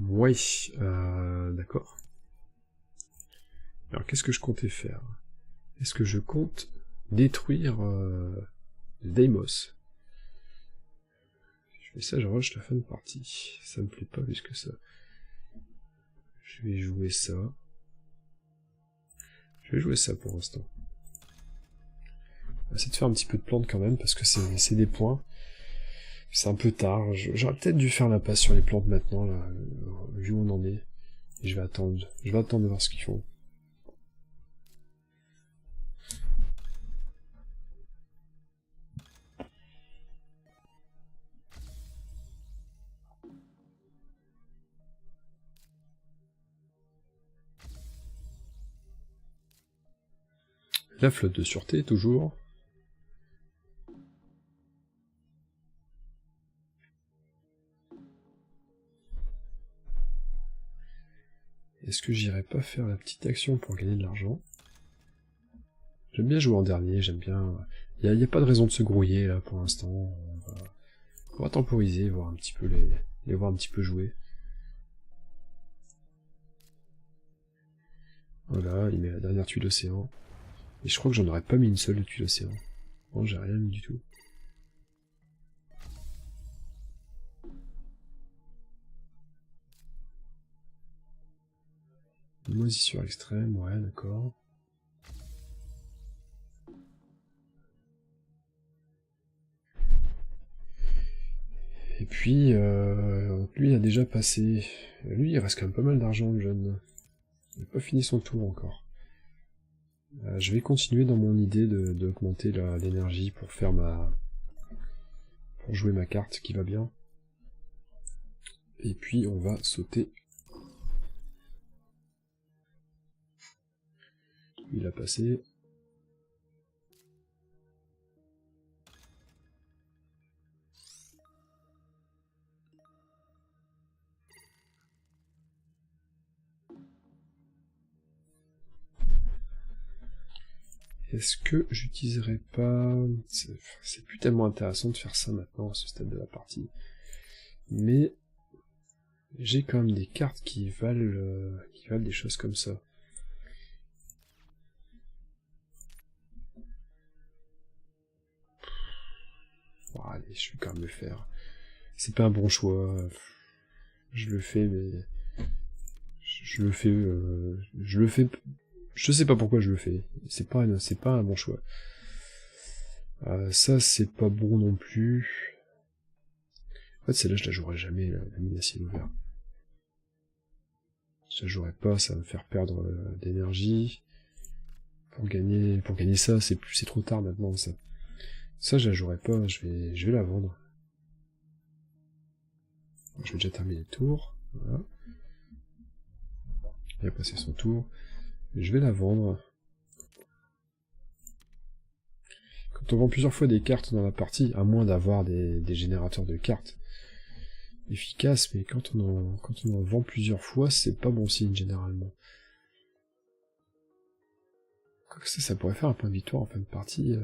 S1: Ouais, d'accord. Alors qu'est-ce que je comptais faire? Est-ce que je compte détruire Deimos? Je fais ça, je rush la fin de partie. Ça me plaît pas plus que ça. Je vais jouer ça. Je vais jouer ça pour l'instant. On va essayer de faire un petit peu de plantes quand même, parce que c'est des points. C'est un peu tard. J'aurais peut-être dû faire la passe sur les plantes maintenant, là, vu où on en est. Et je vais attendre de voir ce qu'ils font. La flotte de sûreté, toujours. Est-ce que j'irais pas faire la petite action pour gagner de l'argent? J'aime bien jouer en dernier, j'aime bien... Il n'y a pas de raison de se grouiller, là, pour l'instant. On va temporiser, voir un petit peu les voir un petit peu jouer. Voilà, il met la dernière tuile océan. Et je crois que j'en aurais pas mis une seule de tuile océan. Non, j'ai rien mis du tout. Une moisissure extrême, ouais, d'accord. Et puis, lui il a déjà passé... Lui, il reste quand même pas mal d'argent, le jeune. Il n'a pas fini son tour encore. Je vais continuer dans mon idée d'augmenter l'énergie pour faire pour jouer ma carte qui va bien. Et puis, on va sauter. Il a passé. Est-ce que j'utiliserai pas... C'est plus tellement intéressant de faire ça maintenant, à ce stade de la partie. Mais... j'ai quand même des cartes qui valent des choses comme ça. Bon, allez, je vais quand même le faire. C'est pas un bon choix. Je le fais, mais... Je le fais... Je sais pas pourquoi je le fais. C'est pas un bon choix. Ça, c'est pas bon non plus. En fait, celle-là, je la jouerai jamais, la mine à ciel ouvert. Je la jouerai pas, ça va me faire perdre d'énergie. Pour gagner ça, c'est trop tard maintenant, ça. Ça, je la jouerai pas, je vais la vendre. Je vais déjà terminer le tour. Voilà. Il a passé son tour. Je vais la vendre. Quand on vend plusieurs fois des cartes dans la partie, à moins d'avoir des générateurs de cartes efficaces, mais quand on en vend plusieurs fois, c'est pas bon signe généralement. Quoique ça pourrait faire un point de victoire en fin de partie,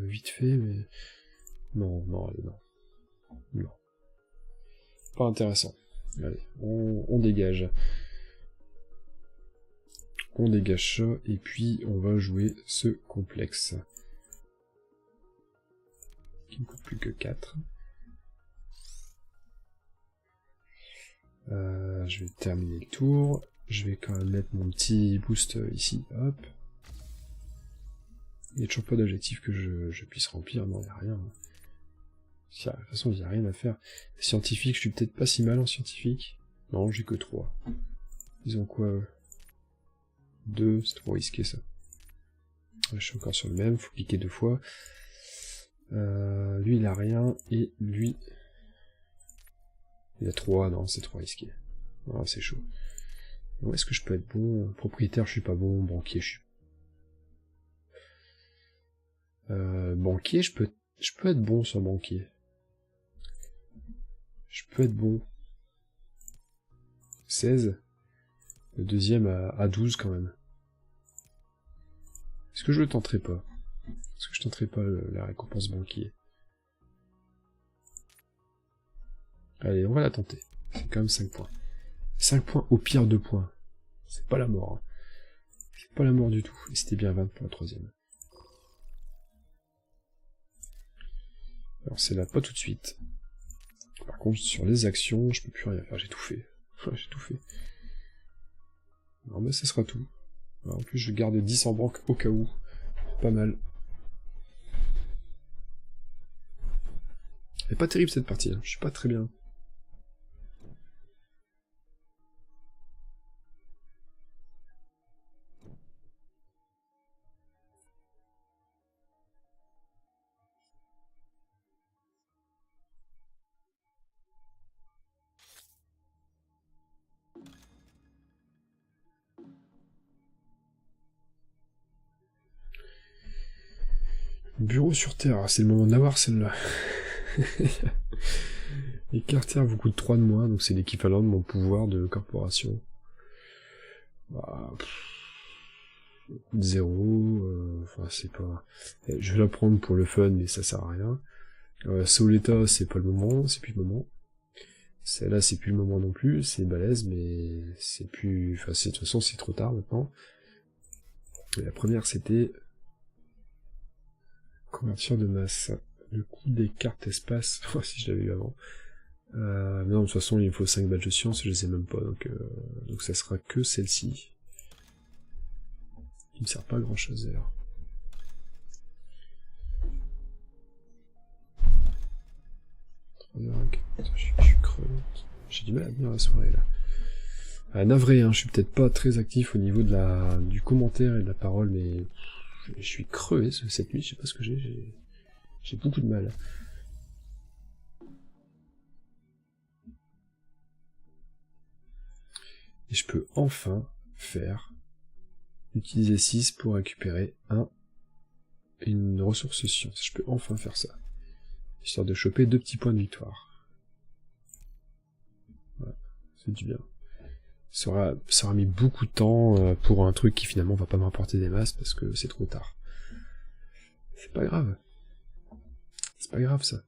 S1: vite fait, mais... Non, allez, non. Non. Pas intéressant. Allez, on dégage. On dégage ça, et puis on va jouer ce complexe. Qui ne coûte plus que 4. Je vais terminer le tour. Je vais quand même mettre mon petit boost ici, hop. Il n'y a toujours pas d'objectif que je puisse remplir, non, il n'y a rien. De toute façon, il n'y a rien à faire. Scientifique, je suis peut-être pas si mal en scientifique. Non, j'ai que 3. Ils ont quoi 2, c'est trop risqué ça. Je suis encore sur le même, faut cliquer 2 fois. Lui, il a rien, et lui... il a 3, non, c'est trop risqué. Ah, c'est chaud. Où est-ce que je peux être bon? Propriétaire, je suis pas bon. Banquier, je suis... banquier, je peux être bon sur banquier. Je peux être bon. 16. Le deuxième à 12 quand même. Est-ce que je le tenterai pas? Est-ce que je tenterai pas la récompense banquier? Allez, on va la tenter. C'est quand même 5 points. 5 points, au pire 2 points. C'est pas la mort. Hein. C'est pas la mort du tout. Et c'était bien 20 pour la troisième. Alors c'est là pas tout de suite. Par contre, sur les actions, je peux plus rien faire. J'ai tout fait. J'ai tout fait. Non mais ce sera tout. Alors, en plus, je garde 10 en banque au cas où. Pas mal. Elle est pas terrible cette partie. Hein. Je suis pas très bien. Bureau sur Terre, c'est le moment d'avoir celle-là. Les carters vous coûtent 3 de moins, donc c'est l'équivalent de mon pouvoir de corporation. Bah, 0, enfin c'est pas... Je vais la prendre pour le fun, mais ça sert à rien. Soleta, c'est pas le moment, c'est plus le moment. Celle-là, c'est plus le moment non plus, c'est balèze, mais c'est plus... Enfin, de toute façon, c'est trop tard maintenant. Et la première, c'était... Convertir de masse. Le coût des cartes espace, si je l'avais eu avant. Mais non, de toute façon, il me faut 5 badges de science, je les ai même pas, donc ça sera que celle-ci. Qui me sert pas à grand chose d'ailleurs. Je suis creux. J'ai du mal à venir la soirée là. Navré, hein, je suis peut-être pas très actif au niveau de du commentaire et de la parole, mais je suis crevé cette nuit, je sais pas ce que j'ai beaucoup de mal. Et je peux enfin faire utiliser 6 pour récupérer une ressource science. Je peux enfin faire ça. Histoire de choper 2 petits points de victoire. Voilà, c'est du bien. Ça aura mis beaucoup de temps pour un truc qui finalement va pas me rapporter des masses parce que c'est trop tard. C'est pas grave. C'est pas grave ça.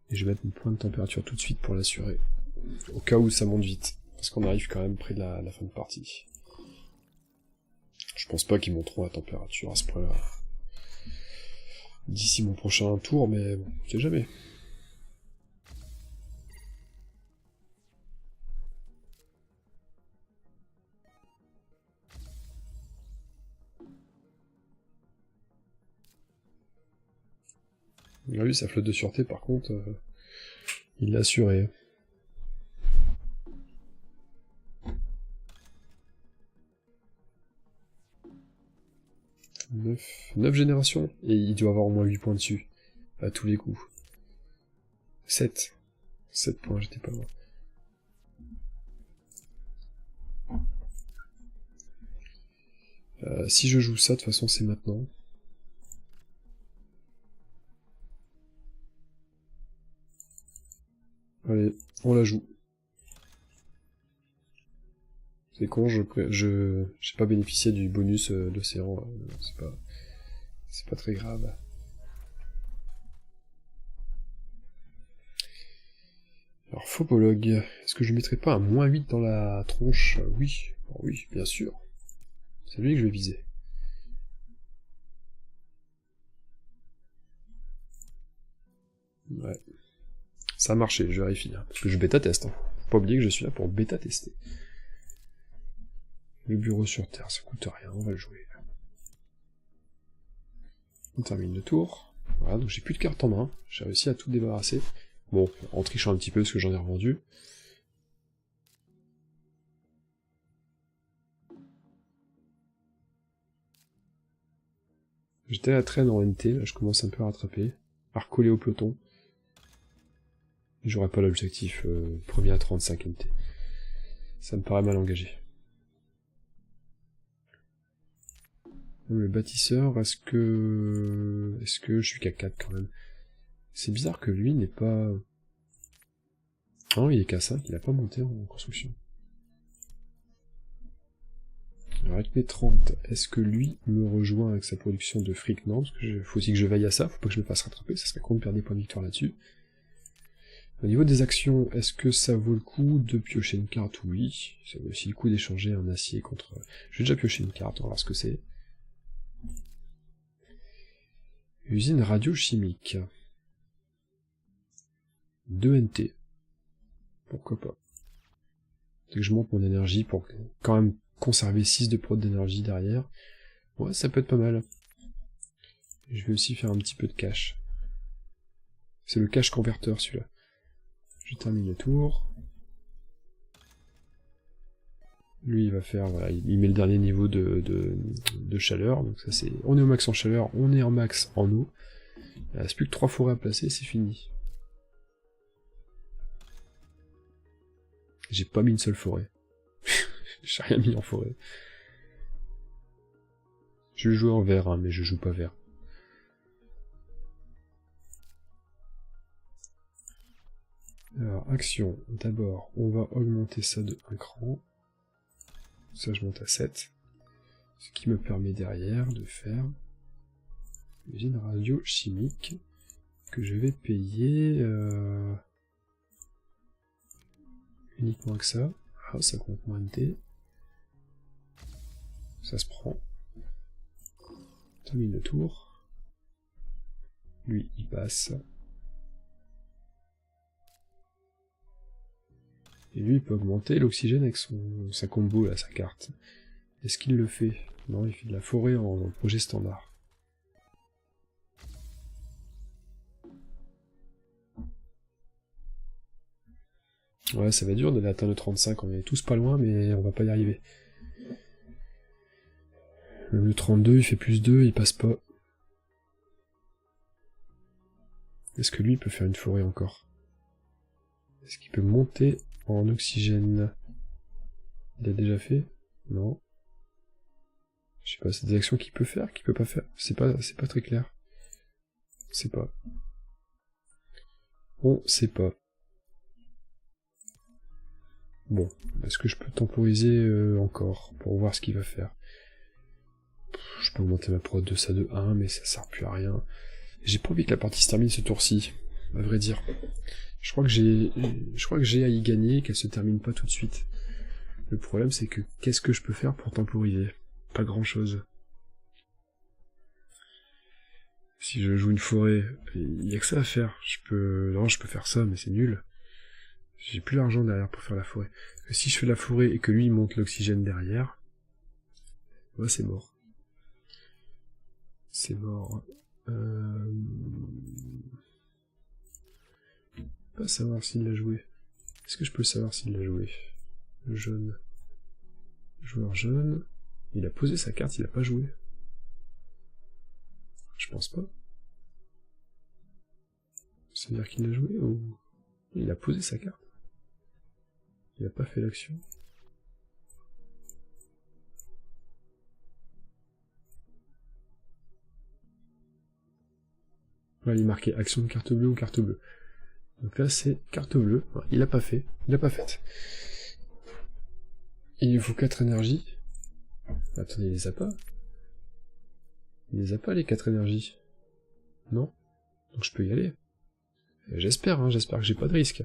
S1: Et je vais mettre mon point de température tout de suite pour l'assurer. Au cas où ça monte vite. Parce qu'on arrive quand même près de la fin de partie. Je pense pas qu'ils monteront la température à ce point-là. D'ici mon prochain tour, mais bon, je sais jamais. Ah oui, sa flotte de sûreté, par contre, il l'a assuré. 9 générations, et il doit avoir au moins 8 points dessus, à tous les coups. 7 points, j'étais pas loin. Si je joue ça, de toute façon, c'est maintenant. Allez, on la joue. C'est con, j'ai pas bénéficié du bonus d'océan, c'est pas très grave. Alors, phobologue, est-ce que je mettrais pas un -8 dans la tronche? Oui, oui, bien sûr. C'est lui que je vais viser. Ouais. Ça a marché, je vérifie, hein, parce que je bêta-teste. Hein. Faut pas oublier que je suis là pour bêta-tester. Le bureau sur Terre, ça coûte rien, on va le jouer. On termine le tour. Voilà, donc j'ai plus de cartes en main, j'ai réussi à tout débarrasser. Bon, en trichant un petit peu parce que j'en ai revendu. J'étais à la traîne en NT, là je commence un peu à rattraper, à recoller au peloton. J'aurais pas l'objectif premier à 35 NT. Ça me paraît mal engagé. Le bâtisseur, est-ce que je suis qu'à 4 quand même? C'est bizarre que lui n'est pas... Ah non, il est qu'à 5, il a pas monté en construction. Alors avec mes 30, est-ce que lui me rejoint avec sa production de fric? Non, parce que faut aussi que je veille à ça, faut pas que je me fasse rattraper, ça serait con de perdre des points de victoire là-dessus. Au niveau des actions, est-ce que ça vaut le coup de piocher une carte? Oui. Ça vaut aussi le coup d'échanger un acier contre... Je vais déjà piocher une carte, on va voir ce que c'est. Usine radiochimique. 2 NT. Pourquoi pas. Dès que je monte mon énergie pour quand même conserver 6 de prod d'énergie derrière. Ouais, ça peut être pas mal. Je vais aussi faire un petit peu de cash. C'est le cash converteur celui-là. Je termine le tour. Lui il va faire, voilà, il met le dernier niveau de chaleur, donc ça c'est... On est au max en chaleur, on est en max en eau. Il ne reste plus que 3 forêts à placer, c'est fini. J'ai pas mis une seule forêt. J'ai rien mis en forêt. Je joue en vert, hein, mais je joue pas vert. Alors, action. D'abord, on va augmenter ça de 1 cran. Ça, je monte à 7. Ce qui me permet derrière de faire une usine radio-chimique que je vais payer uniquement que ça. Ah, ça compte moins de dés. Ça se prend. Termine le tour. Lui, il passe. Et lui, il peut augmenter l'oxygène avec sa combo, là, sa carte. Est-ce qu'il le fait? Non, il fait de la forêt en projet standard. Ouais, ça va être dur d'aller atteindre le 35, on est tous pas loin, mais on va pas y arriver. Même le 32, il fait plus 2, il passe pas. Est-ce que lui, il peut faire une forêt encore? Est-ce qu'il peut monter en oxygène? Il a déjà fait? Non. Je sais pas, c'est des actions qu'il peut faire, qu'il peut pas faire. C'est pas très clair. On sait pas. On sait pas. Bon, est-ce que je peux temporiser encore pour voir ce qu'il va faire? Je peux augmenter ma prod de ça de 1, mais ça sert plus à rien. J'ai pas envie que la partie se termine ce tour-ci, à vrai dire. Je crois que j'ai à y gagner, qu'elle se termine pas tout de suite. Le problème, c'est que qu'est-ce que je peux faire pour temporiser? Pas grand-chose. Si je joue une forêt, il y a que ça à faire. Non, je peux faire ça, mais c'est nul. J'ai plus l'argent derrière pour faire la forêt. Si je fais la forêt et que lui il monte l'oxygène derrière, ouais, c'est mort. C'est mort. Pas savoir s'il l'a joué. Est-ce que je peux savoir s'il l'a joué? Le jaune. Joueur jaune. Il a posé sa carte, il a pas joué. Je pense pas. Ça veut dire qu'il l'a joué ou... Il a posé sa carte. Il a pas fait l'action. Là, il est marqué action de carte bleue ou carte bleue. Donc là, c'est carte bleue. Il a pas fait. Il a pas fait. Il lui faut 4 énergies. Attendez, il les a pas. Il les a pas, les 4 énergies. Non. Donc je peux y aller. J'espère, hein, j'espère que j'ai pas de risque.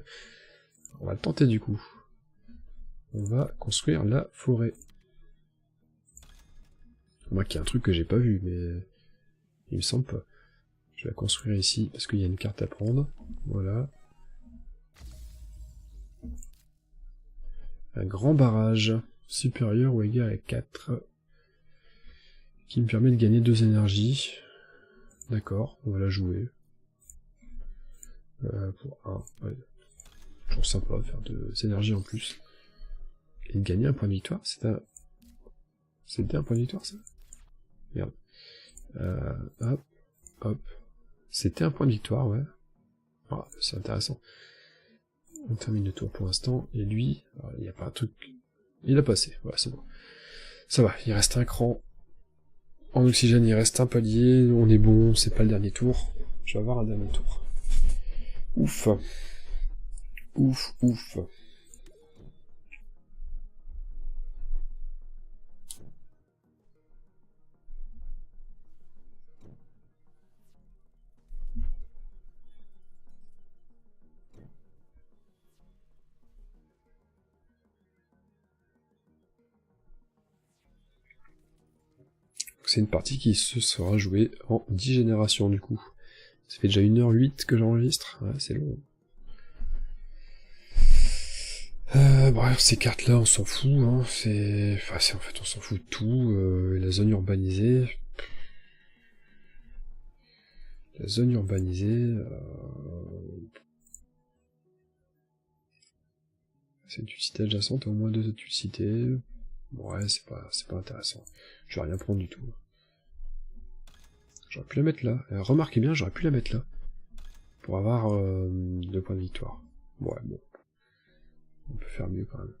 S1: On va le tenter du coup. On va construire la forêt. Moi, qu'il y a un truc que j'ai pas vu, mais... il me semble pas. Je vais la construire ici, parce qu'il y a une carte à prendre. Voilà. Un grand barrage, supérieur ou égal à 4, qui me permet de gagner 2 énergies. D'accord, on va la jouer. Pour 1, ouais. Toujours sympa de faire 2 énergies en plus. Et de gagner un point de victoire, c'était un point de victoire ça? Merde. Hop, hop. C'était un point de victoire, ouais. Ah, c'est intéressant. On termine le tour pour l'instant, et lui, il n'y a pas un truc... Il a passé, voilà, c'est bon. Ça va, il reste un cran. En oxygène, il reste un palier, on est bon, c'est pas le dernier tour. Je vais avoir un dernier tour. Ouf. Ouf, ouf. C'est une partie qui se sera jouée en 10 générations du coup. Ça fait déjà 1h08 que j'enregistre, ouais, c'est long. Bref, ces cartes-là, on s'en fout, hein, en fait, on s'en fout de tout, la zone urbanisée... La zone urbanisée... C'est une cité adjacente à au moins 2 autres cités... Ouais, c'est pas intéressant. Je vais rien prendre du tout. J'aurais pu la mettre là. Remarquez bien, j'aurais pu la mettre là. Pour avoir 2 points de victoire. Ouais, bon. On peut faire mieux quand même.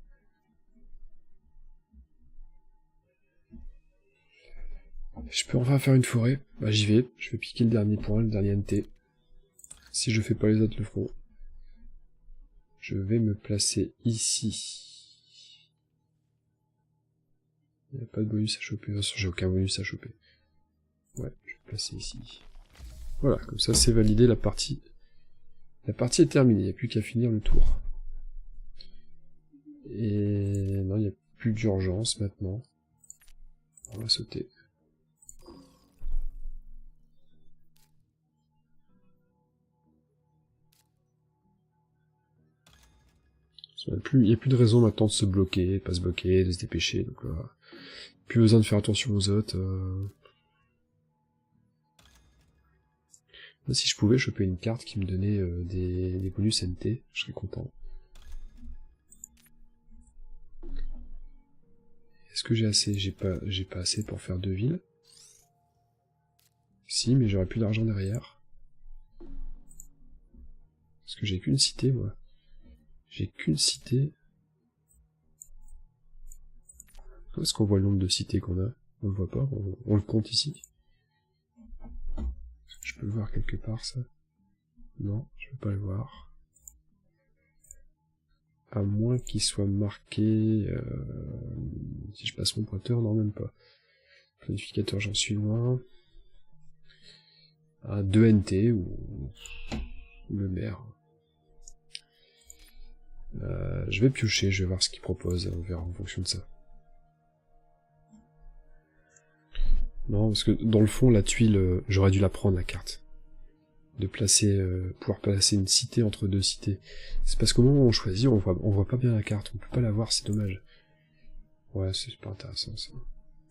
S1: Je peux enfin faire une forêt. Bah j'y vais. Je vais piquer le dernier point, le dernier NT. Si je fais pas les autres le feront. Je vais me placer ici. Il n'y a pas de bonus à choper. De toute façon, j'ai aucun bonus à choper. Ouais, je vais me placer ici. Voilà, comme ça c'est validé, la partie. La partie est terminée, il n'y a plus qu'à finir le tour. Et non, il n'y a plus d'urgence maintenant. On va sauter. Il n'y a plus de raison maintenant de se bloquer, de pas se bloquer, de se dépêcher, donc plus besoin de faire attention aux autres. Là, si je pouvais choper une carte qui me donnait des bonus NT, je serais content. Est-ce que j'ai assez? J'ai pas assez pour faire 2 villes. Si, mais j'aurais plus d'argent derrière. Parce que j'ai qu'une cité, moi. J'ai qu'une cité. Où est-ce qu'on voit le nombre de cités qu'on a? On le voit pas, on le compte ici. Est-ce que je peux le voir quelque part, ça? Non, je peux pas le voir. À moins qu'il soit marqué... si je passe mon pointeur, non, même pas. Planificateur, j'en suis loin. À 2 NT, ou le maire. Je vais piocher, je vais voir ce qu'il propose, on verra en fonction de ça. Non, parce que dans le fond, la tuile, j'aurais dû la prendre, la carte. De placer, pouvoir placer une cité entre 2 cités. C'est parce qu'au moment où on choisit, on voit pas bien la carte, on peut pas la voir, c'est dommage. Ouais, c'est pas intéressant, ça.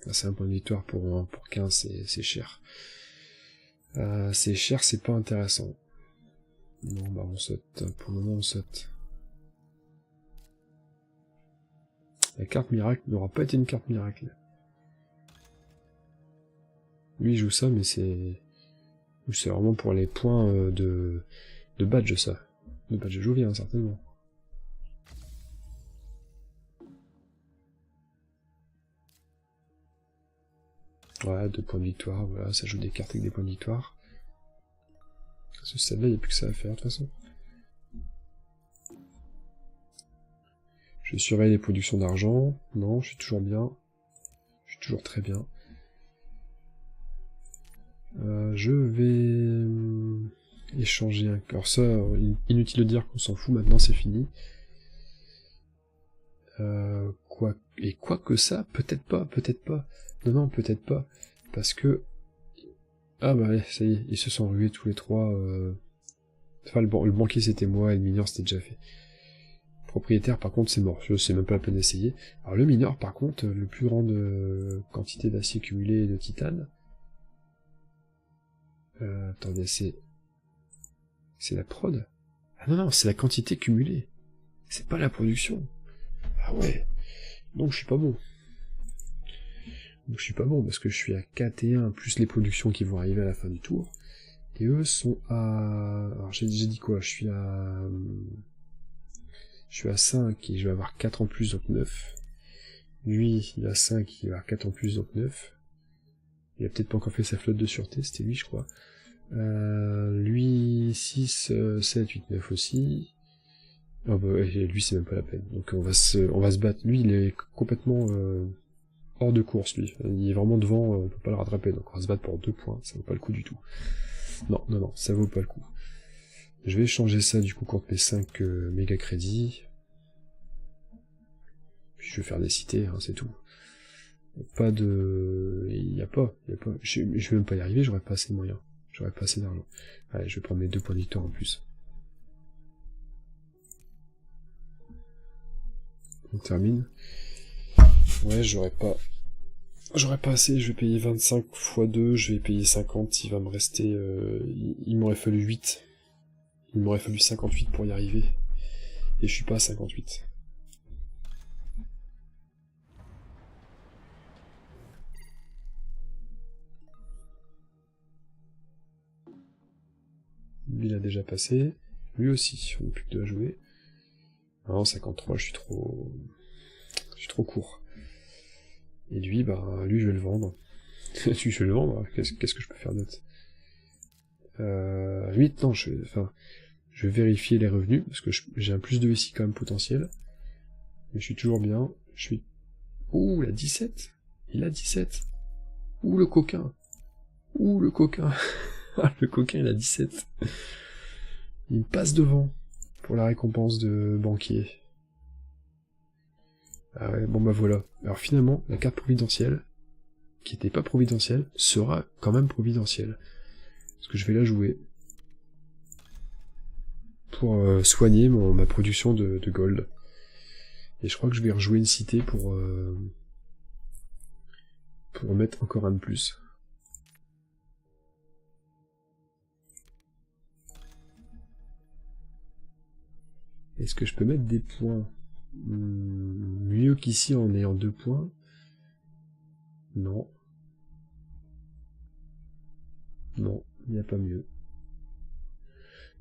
S1: Là, c'est un point de victoire pour 15, c'est cher. C'est cher, c'est pas intéressant. Non, bah on saute, pour le moment on saute. La carte miracle n'aura pas été une carte miracle. Lui il joue ça, mais c'est vraiment pour les points de badge, ça. De badge jovial, certainement. Ouais, 2 points de victoire, voilà, ça joue des cartes avec des points de victoire. Ce stade-là, il n'y a plus que ça à faire, de toute façon. Je surveille les productions d'argent. Non, je suis toujours bien. Je suis toujours très bien. Je vais échanger un... Alors ça, inutile de dire qu'on s'en fout, maintenant c'est fini. Quoi que ça, peut-être pas. Non, peut-être pas. Parce que... Ah bah ouais, ça y est, ils se sont rués tous les trois. Enfin, le banquier c'était moi, et le mineur c'était déjà fait. Propriétaire par contre c'est mort, je sais même pas la peine d'essayer. Alors le mineur par contre, le plus grande quantité d'acier cumulé et de titane. Attendez, c'est la prod? Ah non, c'est la quantité cumulée. C'est pas la production. Ah ouais. Donc je suis pas bon. Parce que je suis à 4 et 1 plus les productions qui vont arriver à la fin du tour. Et eux sont à... Alors j'ai dit quoi? Je suis à 5 et je vais avoir 4 en plus, donc 9. Lui, il a 5, il va avoir 4 en plus, donc 9. Il a peut-être pas encore fait sa flotte de sûreté, c'était lui, je crois. Lui, 6, 7, 8, 9 aussi. Ah bah, lui, c'est même pas la peine. Donc on va se battre. Lui, il est complètement hors de course, lui. Il est vraiment devant, on peut pas le rattraper. Donc on va se battre pour 2 points, ça vaut pas le coup du tout. Non, ça vaut pas le coup. Je vais échanger ça, du coup, contre mes 5 méga crédits. Puis je vais faire des cités, hein, c'est tout. Pas de... Il y a pas. Je vais même pas y arriver, j'aurais pas assez de moyens. J'aurais pas assez d'argent. Allez, je vais prendre mes 2 points de victoire en plus. On termine. Ouais, j'aurais pas assez, je vais payer 25 x 2, je vais payer 50, il va me rester... il m'aurait fallu 8. Il m'aurait fallu 58 pour y arriver. Et je suis pas à 58. Lui, il a déjà passé. Lui aussi, on n'a plus que 2 à jouer. Non, 53, je suis trop court. Et lui, bah, lui, je vais le vendre. Lui, je vais le vendre, qu'est-ce que je peux faire d'autre 8, non, je Je vais vérifier les revenus, parce que j'ai un plus 2 ici quand même potentiel. Mais je suis toujours bien. Je suis... Ouh, il a 17. Il a 17. Ouh, le coquin. Ouh, le coquin. Le coquin, il a 17. Il me passe devant pour la récompense de banquier. Ah ouais, bon bah voilà. Alors finalement, la carte providentielle, qui était pas providentielle, sera quand même providentielle. Parce que je vais la jouer pour soigner ma production de gold. Et je crois que je vais rejouer une cité pour mettre encore un de plus. Est-ce que je peux mettre des points mieux qu'ici en ayant 2 points? Non. Non, il n'y a pas mieux.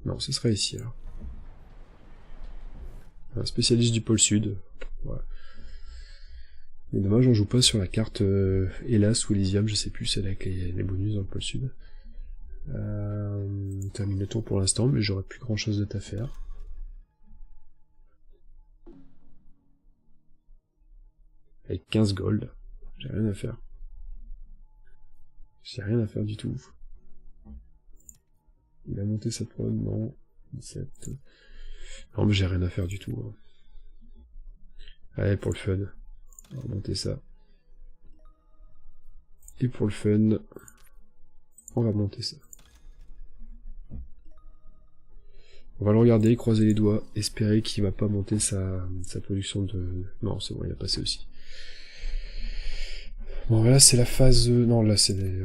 S1: Non, ce sera ici alors. Un spécialiste du pôle sud. Ouais. Mais dommage, on joue pas sur la carte Hélas ou Elysium, je sais plus, celle avec les bonus dans le pôle sud. On termine le tour pour l'instant, mais j'aurais plus grand chose d'autre à faire. Avec 15 gold, j'ai rien à faire. J'ai rien à faire du tout. Il a monté sa prod, non. 17. Non, mais j'ai rien à faire du tout. Hein. Allez, pour le fun. On va monter ça. Et pour le fun, on va monter ça. On va le regarder, croiser les doigts, espérer qu'il va pas monter sa production de... Non, c'est bon, il a passé aussi. Bon, là, c'est la phase... Non, là,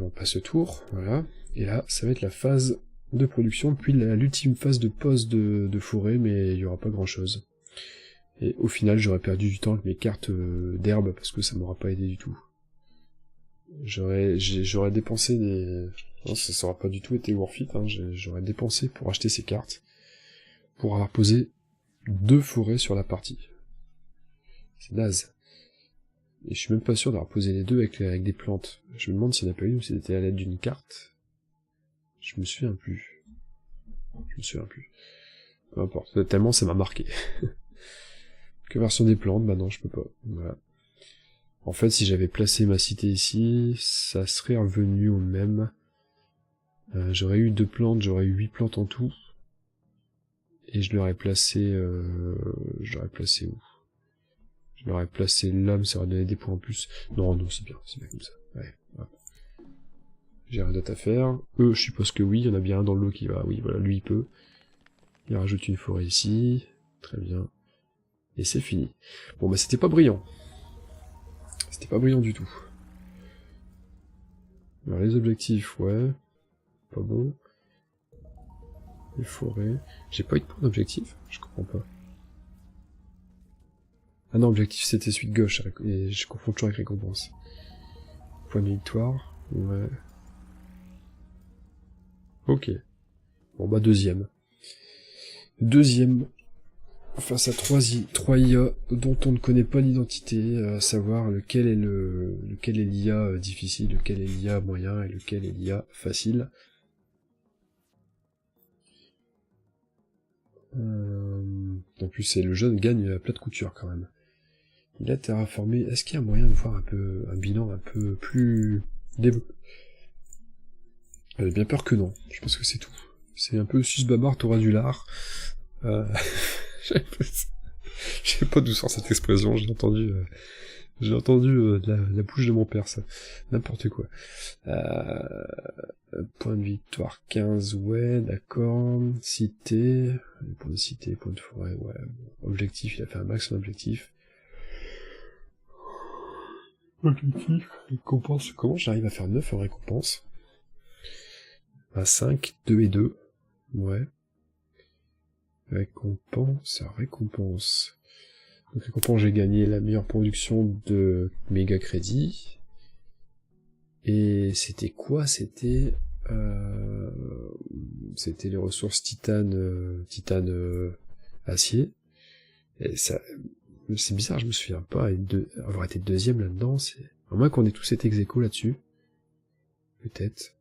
S1: on passe le tour, voilà. Et là, ça va être la phase de production, puis l'ultime phase de pose de forêt, mais il y aura pas grand-chose. Et au final, j'aurais perdu du temps avec mes cartes d'herbe, parce que ça m'aura pas aidé du tout. J'aurais dépensé des... Non, ça aura pas du tout été worth it, hein. J'aurais dépensé pour acheter ces cartes, pour avoir posé 2 forêts sur la partie. C'est naze. Et je suis même pas sûr d'avoir posé les 2 avec des plantes. Je me demande s'il n'y en a pas une ou si c'était à l'aide d'une carte. Je me souviens plus. Peu importe, tellement ça m'a marqué. Que version des plantes, bah non, je peux pas. Voilà. En fait, si j'avais placé ma cité ici, ça serait revenu au même. J'aurais eu 2 plantes, j'aurais eu 8 plantes en tout. Et je l'aurais placé... je l'aurais placé où? Je l'aurais placé là, ça aurait donné des points en plus. Non, c'est bien comme ça. Ouais, hop. J'ai rien d'autre à faire. Eux, je suppose que oui, il y en a bien un dans le lot qui va... Oui, voilà, lui il peut. Il rajoute une forêt ici. Très bien. Et c'est fini. Bon, bah c'était pas brillant. C'était pas brillant du tout. Alors les objectifs, ouais. Pas bon. Les forêts. J'ai pas eu de point d'objectif? Je comprends pas. Ah non, objectif c'était celui de gauche, et je confonds toujours avec récompense. Point de victoire. Ouais. Ok. Bon bah deuxième. Deuxième. Face à 3 IA dont on ne connaît pas l'identité, à savoir lequel est l'IA difficile, lequel est l'IA moyen et lequel est l'IA facile. En plus, c'est le jeune gagne la plate couture quand même. Il a terraformé. Est-ce qu'il y a moyen de voir un bilan un peu plus développé? J'ai bien peur que non. Je pense que c'est tout. C'est un peu sus-babar, t'auras du lard. Je sais pas d'où sort cette expression, j'ai entendu de la bouche de mon père, ça. N'importe quoi. Point de victoire 15, ouais, d'accord. Cité, point de cité, point de forêt, ouais. Objectif, il a fait un max en objectif. Objectif, récompense. Comment j'arrive à faire 9 en récompense? À 5, 2 et 2. Ouais. Récompense. Donc récompense, j'ai gagné la meilleure production de méga crédit. Et c'était quoi? C'était les ressources titane, acier. Et ça, c'est bizarre, je me souviens pas avoir été deuxième là-dedans. À moins qu'on ait tous été ex-aequo là-dessus. Peut-être.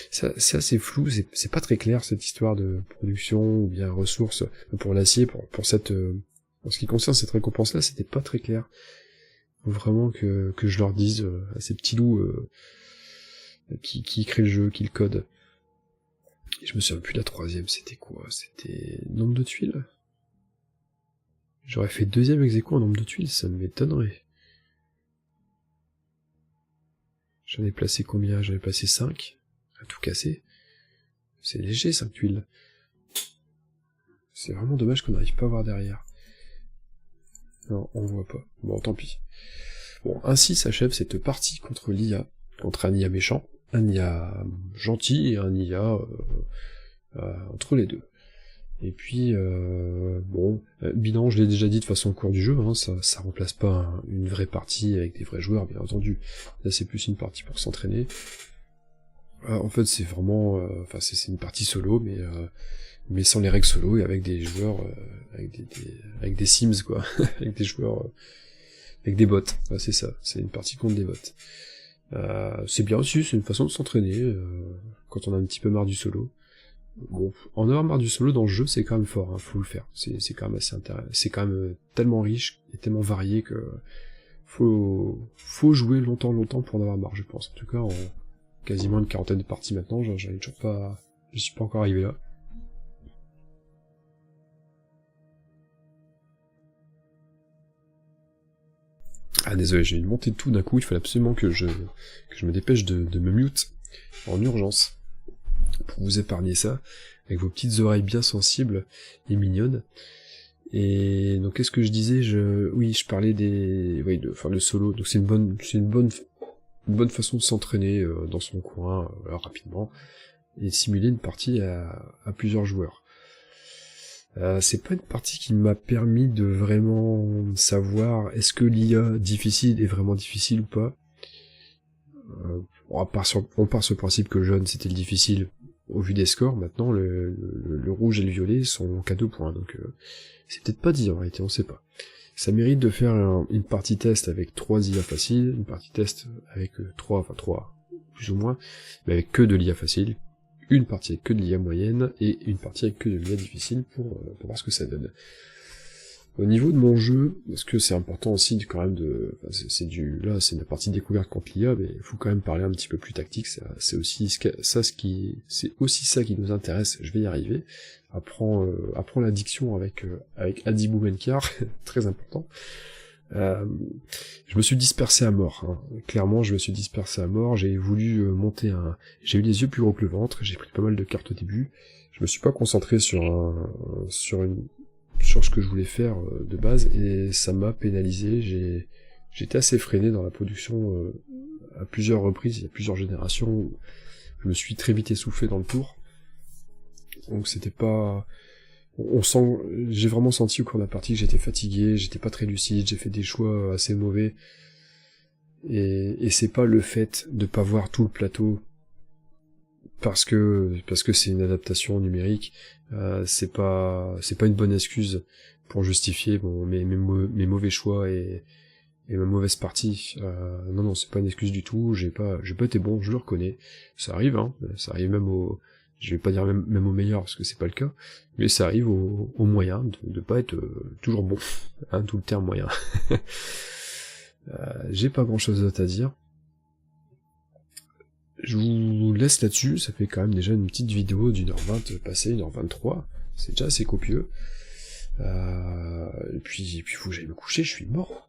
S1: C'est assez flou, c'est pas très clair cette histoire de production ou bien ressources pour l'acier, pour cette... en ce qui concerne cette récompense-là, c'était pas très clair. Faut vraiment que je leur dise à ces petits loups qui créent le jeu, qui le codent. Et je me souviens plus de la troisième, c'était quoi? C'était nombre de tuiles? J'aurais fait deuxième ex aequo en nombre de tuiles, ça m'étonnerait. J'en ai placé combien? J'en ai placé 5, à tout casser. C'est léger, 5 tuiles. C'est vraiment dommage qu'on n'arrive pas à voir derrière. Non, on voit pas. Bon, tant pis. Bon, ainsi s'achève cette partie contre l'IA, contre un IA méchant, un IA gentil et un IA entre les deux. Et puis, bon, bilan, je l'ai déjà dit de façon au cours du jeu, hein, ça remplace pas une vraie partie avec des vrais joueurs, bien entendu. Là, c'est plus une partie pour s'entraîner. En fait, c'est vraiment, enfin, c'est une partie solo, mais sans les règles solo et avec des joueurs, avec des sims, quoi, avec des joueurs, avec des bots. Ouais, c'est ça, c'est une partie contre des bots. C'est bien aussi, c'est une façon de s'entraîner quand on a un petit peu marre du solo. Bon, en avoir marre du solo dans le jeu, c'est quand même fort, hein, faut le faire. C'est quand même assez intéressant. C'est quand même tellement riche et tellement varié que faut jouer longtemps pour en avoir marre, je pense. En tout cas, en quasiment une quarantaine de parties maintenant, je suis pas encore arrivé là. Ah désolé, j'ai une montée de tout d'un coup, il fallait absolument que je me dépêche de me mute en urgence. Pour vous épargner ça, avec vos petites oreilles bien sensibles et mignonnes. Et donc qu'est-ce que je disais? Oui, je parlais de solo. Donc c'est une bonne façon de s'entraîner dans son coin rapidement et simuler une partie à plusieurs joueurs. C'est pas une partie qui m'a permis de vraiment savoir est-ce que l'IA difficile est vraiment difficile ou pas. On part sur le principe que le jaune c'était le difficile au vu des scores. Maintenant le rouge et le violet sont qu'à 2 points, donc c'est peut-être pas dit en réalité, on sait pas. Ça mérite de faire une partie test avec 3 IA faciles, une partie test avec 3 plus ou moins, mais avec que de l'IA facile, une partie avec que de l'IA moyenne, et une partie avec que de l'IA difficile pour voir ce que ça donne. Au niveau de mon jeu, parce que c'est important aussi quand même c'est une partie découverte contre l'IA, mais il faut quand même parler un petit peu plus tactique, c'est aussi ça qui nous intéresse, je vais y arriver. Apprends l'addiction avec Adi Boumenkar, très important. Je me suis dispersé à mort, hein. Clairement je me suis dispersé à mort, j'ai voulu j'ai eu les yeux plus gros que le ventre, j'ai pris pas mal de cartes au début, je me suis pas concentré sur ce que je voulais faire de base, et ça m'a pénalisé. J'étais assez freiné dans la production à plusieurs reprises, il y a plusieurs générations où je me suis très vite essoufflé dans le tour, donc c'était pas... j'ai vraiment senti au cours de la partie que j'étais fatigué, j'étais pas très lucide, j'ai fait des choix assez mauvais, et c'est pas le fait de pas voir tout le plateau parce que c'est une adaptation numérique, c'est pas une bonne excuse pour justifier mes mauvais choix et ma mauvaise partie. Non, c'est pas une excuse du tout, j'ai pas été bon, je le reconnais. Ça arrive, hein, ça arrive même je vais pas dire même au meilleur parce que c'est pas le cas, mais ça arrive au moyen de pas être toujours bon, hein, tout le terme moyen. J'ai pas grand chose d'autre à dire. Je vous laisse là-dessus, ça fait quand même déjà une petite vidéo d'1h20 passée, 1h23, c'est déjà assez copieux. Et puis faut que j'aille me coucher, je suis mort,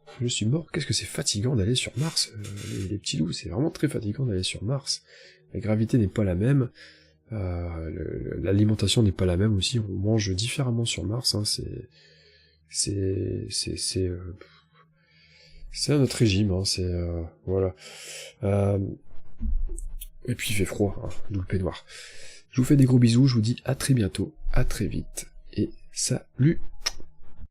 S1: qu'est-ce que c'est fatigant d'aller sur Mars, les petits loups, c'est vraiment très fatigant d'aller sur Mars, la gravité n'est pas la même, l'alimentation n'est pas la même aussi, on mange différemment sur Mars, hein, c'est un autre régime, hein, voilà. Et puis il fait froid, hein, d'où le peignoir. Je vous fais des gros bisous, je vous dis à très bientôt, à très vite, et salut!